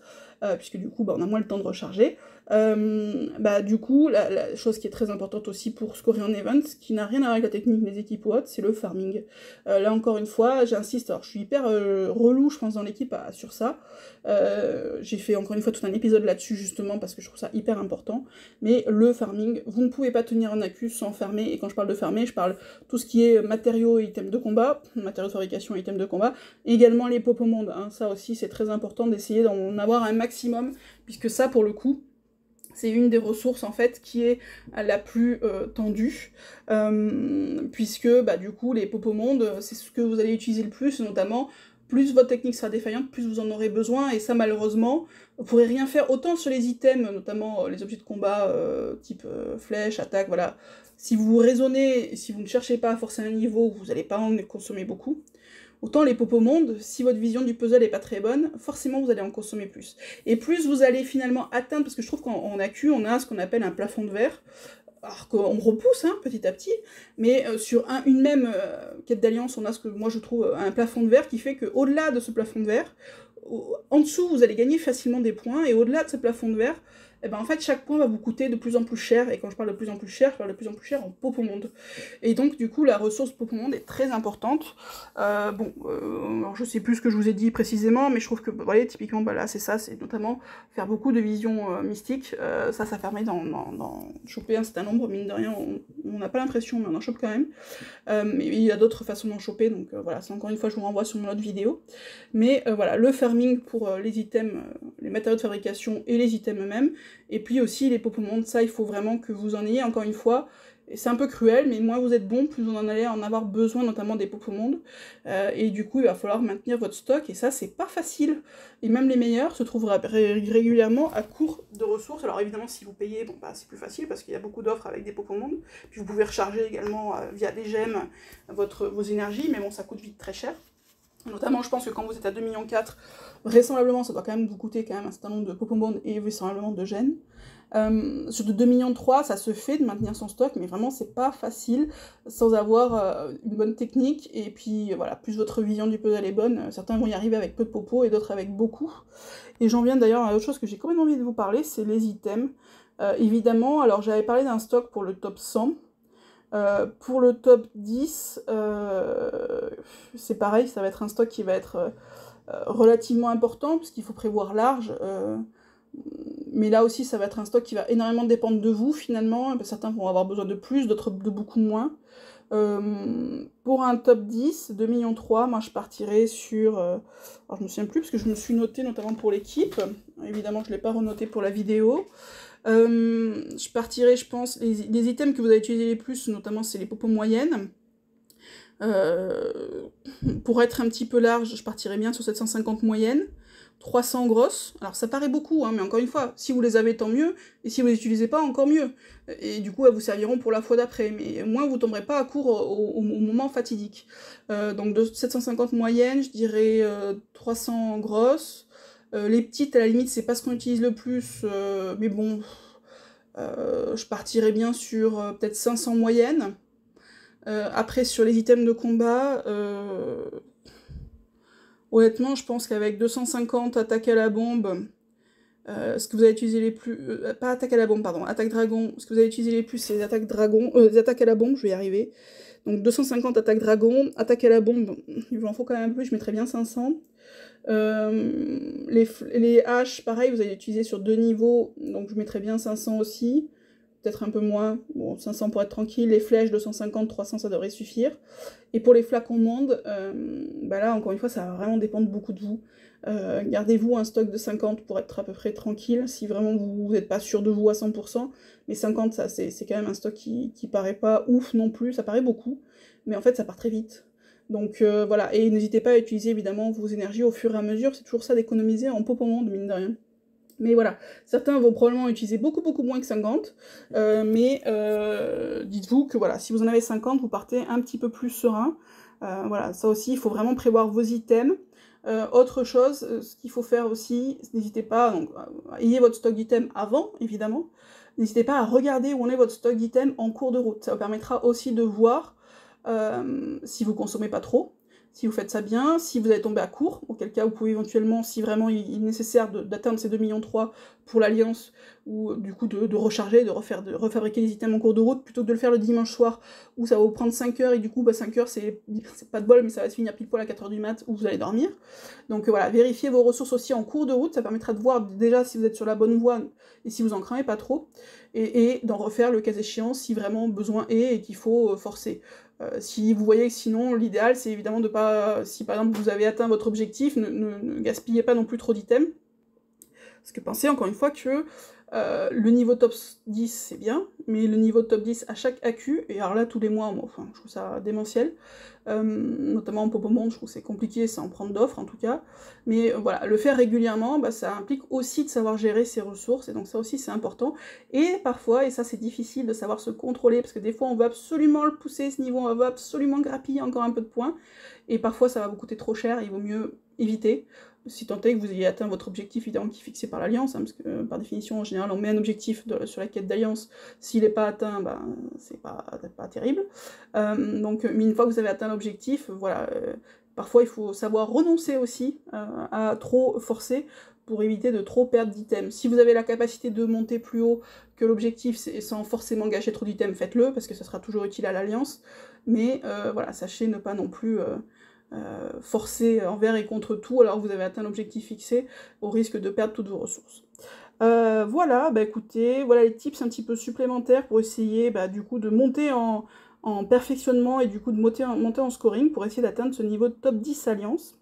puisque du coup bah, on a moins le temps de recharger. Bah, du coup, la chose qui est très importante aussi pour scorer en event, ce qui n'a rien à voir avec la technique des équipes ou autres, c'est le farming. Là encore une fois, j'insiste, alors je suis hyper relou je pense dans l'équipe sur ça, j'ai fait encore une fois tout un épisode là-dessus justement parce que je trouve ça hyper important, mais le farming, vous ne pouvez pas tenir un AQ sans farmer, et quand je parle de farmer, je parle tout ce qui est matériaux et items de combat, matériaux de fabrication et items de combat, et également les pop au monde, hein. Ça aussi c'est très important d'essayer d'en avoir un maximum, puisque ça pour le coup, C'est une des ressources en fait qui est la plus tendue, puisque bah, du coup les popomondes, c'est ce que vous allez utiliser le plus, notamment plus votre technique sera défaillante, plus vous en aurez besoin, et ça malheureusement, vous pourrez rien faire autant sur les items, notamment les objets de combat type flèche, attaque, voilà. Si vous raisonnez, si vous ne cherchez pas à forcer un niveau, vous n'allez pas en consommer beaucoup. Autant les popomondes, si votre vision du puzzle est pas très bonne, forcément vous allez en consommer plus. Et plus vous allez finalement atteindre, parce que je trouve qu'en AQ, on a ce qu'on appelle un plafond de verre, alors qu'on repousse hein, petit à petit, mais sur une même quête d'alliance, on a ce que moi je trouve un plafond de verre qui fait qu'au-delà de ce plafond de verre, en dessous vous allez gagner facilement des points, et au-delà de ce plafond de verre, eh ben, en fait chaque point va vous coûter de plus en plus cher, et quand je parle de plus en plus cher, je parle de plus en plus cher en popomonde. Et donc du coup la ressource popomonde est très importante. Alors je sais plus ce que je vous ai dit précisément, mais je trouve que vous voyez, typiquement bah là c'est ça, c'est notamment faire beaucoup de visions mystiques, ça permet d'en choper un certain nombre, mine de rien on n'a pas l'impression mais on en chope quand même. Mais il y a d'autres façons d'en choper, donc voilà, c'est encore une fois je vous renvoie sur mon autre vidéo. Mais voilà, le farming pour les items, les matériaux de fabrication et les items eux-mêmes, et puis aussi les popomondes, ça il faut vraiment que vous en ayez, encore une fois, et c'est un peu cruel, mais moins vous êtes bon, plus vous en allez en avoir besoin, notamment des popomondes, et du coup il va falloir maintenir votre stock, et ça c'est pas facile, et même les meilleurs se trouvent régulièrement à court de ressources. Alors évidemment si vous payez, bon bah c'est plus facile, parce qu'il y a beaucoup d'offres avec des popomondes, puis vous pouvez recharger également via des gemmes vos énergies, mais bon ça coûte vite très cher. Notamment, je pense que quand vous êtes à 2,4 millions, vraisemblablement, ça doit quand même vous coûter quand même un certain nombre de popomondes et vraisemblablement de gènes. Sur de 2,3 millions, ça se fait de maintenir son stock, mais vraiment, c'est pas facile sans avoir une bonne technique. Et puis, voilà, plus votre vision du puzzle est bonne, certains vont y arriver avec peu de popos et d'autres avec beaucoup. Et j'en viens d'ailleurs à autre chose que j'ai quand même envie de vous parler, c'est les items. Évidemment, alors j'avais parlé d'un stock pour le top 100. Pour le top 10, c'est pareil, ça va être un stock qui va être relativement important, puisqu'il faut prévoir large, mais là aussi ça va être un stock qui va énormément dépendre de vous finalement, certains vont avoir besoin de plus, d'autres de beaucoup moins. Pour un top 10, 2,3 millions, moi je partirais sur... alors je me souviens plus, parce que je me suis notée notamment pour l'équipe, évidemment je ne l'ai pas renoté pour la vidéo. Je partirai, je pense, les items que vous allez utiliser les plus, notamment c'est les popos moyennes. Pour être un petit peu large, je partirai bien sur 750 moyennes, 300 grosses. Alors ça paraît beaucoup, hein, mais encore une fois, si vous les avez, tant mieux, et si vous les utilisez pas, encore mieux. Et du coup, elles vous serviront pour la fois d'après, mais au moins vous tomberez pas à court au moment fatidique. Donc de 750 moyennes, je dirais 300 grosses. Les petites, à la limite, c'est pas ce qu'on utilise le plus, mais bon, je partirais bien sur peut-être 500 moyennes. Après, sur les items de combat, honnêtement, je pense qu'avec 250 attaques à la bombe, ce que vous allez utiliser les plus... pas attaque à la bombe, pardon, attaque dragon, ce que vous allez utiliser les plus, c'est les attaques dragon, les attaques à la bombe, je vais y arriver. Donc 250 attaques dragon, attaque à la bombe, il vous en faut quand même un peu, je mettrais bien 500. Les haches, pareil, vous allez utiliser sur 2 niveaux, donc je mettrais bien 500 aussi, peut-être un peu moins, bon 500 pour être tranquille, les flèches 250, 300 ça devrait suffire. Et pour les flacons monde, bah là encore une fois ça va vraiment dépendre beaucoup de vous. Gardez-vous un stock de 50 pour être à peu près tranquille, si vraiment vous n'êtes pas sûr de vous à 100%, mais 50 ça c'est quand même un stock qui paraît pas ouf non plus, ça paraît beaucoup, mais en fait ça part très vite. Donc voilà, et n'hésitez pas à utiliser évidemment vos énergies au fur et à mesure, c'est toujours ça d'économiser en popomonde, mine de rien. Mais voilà, certains vont probablement utiliser beaucoup moins que 50, mais dites-vous que voilà, si vous en avez 50, vous partez un petit peu plus serein. Voilà, ça aussi, il faut vraiment prévoir vos items. Autre chose, ce qu'il faut faire aussi, n'hésitez pas, donc, ayez votre stock d'items avant, évidemment. N'hésitez pas à regarder où en est votre stock d'items en cours de route. Ça vous permettra aussi de voir si vous consommez pas trop, si vous faites ça bien, si vous allez tomber à court, auquel cas vous pouvez éventuellement, si vraiment il est nécessaire d'atteindre ces 2,3 millions pour l'Alliance, ou du coup de recharger, de refabriquer les items en cours de route, plutôt que de le faire le dimanche soir, où ça va vous prendre 5 heures, et du coup bah, 5 heures c'est pas de bol, mais ça va se finir pile poil à 4 heures du mat, où vous allez dormir. Donc voilà, vérifiez vos ressources aussi en cours de route, ça permettra de voir déjà si vous êtes sur la bonne voie, et si vous en cramez pas trop, et d'en refaire le cas échéant si vraiment besoin est, et qu'il faut forcer. Si vous voyez que sinon, l'idéal, c'est évidemment de pas... Si par exemple vous avez atteint votre objectif, ne gaspillez pas non plus trop d'items. Parce que pensez encore une fois que Le niveau top 10 c'est bien, mais le niveau top 10 à chaque AQ, et alors là tous les mois, moi, enfin, je trouve ça démentiel, notamment en Popomonde, je trouve que c'est compliqué, ça en prend d'offres en tout cas, mais voilà, le faire régulièrement, bah, ça implique aussi de savoir gérer ses ressources, et donc ça aussi c'est important, et parfois, et ça c'est difficile de savoir se contrôler, parce que des fois on veut absolument le pousser ce niveau, on veut absolument grappiller encore un peu de points, et parfois ça va vous coûter trop cher, il vaut mieux éviter, si tant est que vous ayez atteint votre objectif évidemment qui est fixé par l'Alliance, hein, parce que par définition en général on met un objectif sur la quête d'Alliance, s'il n'est pas atteint, ben, c'est pas terrible. Donc mais une fois que vous avez atteint l'objectif, voilà, parfois il faut savoir renoncer aussi à trop forcer pour éviter de trop perdre d'items. Si vous avez la capacité de monter plus haut que l'objectif sans forcément gâcher trop d'items, faites-le, parce que ça sera toujours utile à l'Alliance, mais voilà, sachez ne pas non plus forcer envers et contre tout alors que vous avez atteint l'objectif fixé, au risque de perdre toutes vos ressources. Voilà, bah écoutez, voilà les tips un petit peu supplémentaires pour essayer du coup de monter en perfectionnement et du coup de monter en scoring pour essayer d'atteindre ce niveau de top 10 Alliance.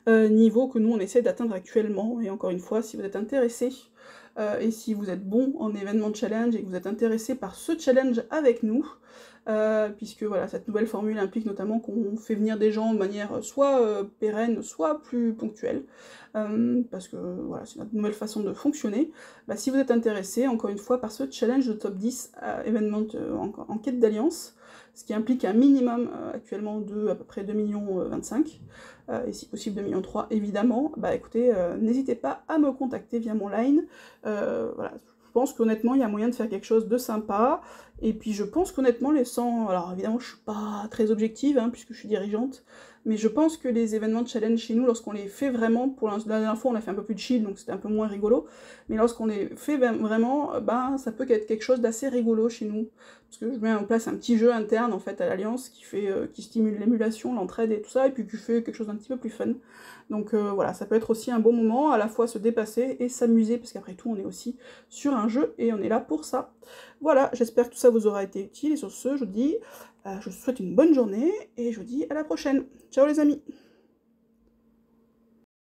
Niveau que nous on essaie d'atteindre actuellement, et encore une fois, si vous êtes intéressé, et si vous êtes bon en événement de challenge et que vous êtes intéressé par ce challenge avec nous, puisque voilà, cette nouvelle formule implique notamment qu'on fait venir des gens de manière soit pérenne, soit plus ponctuelle, parce que voilà, c'est notre nouvelle façon de fonctionner. Bah, si vous êtes intéressé, encore une fois, par ce challenge de top 10 événement en quête d'alliance, ce qui implique un minimum actuellement de à peu près 2,25 millions, et si possible 2,3 millions évidemment, bah écoutez, n'hésitez pas à me contacter via mon line, voilà. Je pense qu'honnêtement, il y a moyen de faire quelque chose de sympa, et puis je pense qu'honnêtement, les 100... Alors évidemment, je suis pas très objective, hein, puisque je suis dirigeante, mais je pense que les événements de challenge chez nous, lorsqu'on les fait vraiment, pour la dernière fois, on a fait un peu plus de chill, donc c'était un peu moins rigolo, mais lorsqu'on les fait vraiment, ben, ça peut être quelque chose d'assez rigolo chez nous, parce que je mets en place un petit jeu interne, en fait, à l'Alliance, qui stimule l'émulation, l'entraide et tout ça, et puis qui fait quelque chose d'un petit peu plus fun. Donc voilà, ça peut être aussi un bon moment, à la fois se dépasser et s'amuser, parce qu'après tout, on est aussi sur un jeu, et on est là pour ça. Voilà, j'espère que tout ça vous aura été utile, et sur ce, je vous souhaite une bonne journée, et je vous dis à la prochaine. Ciao les amis!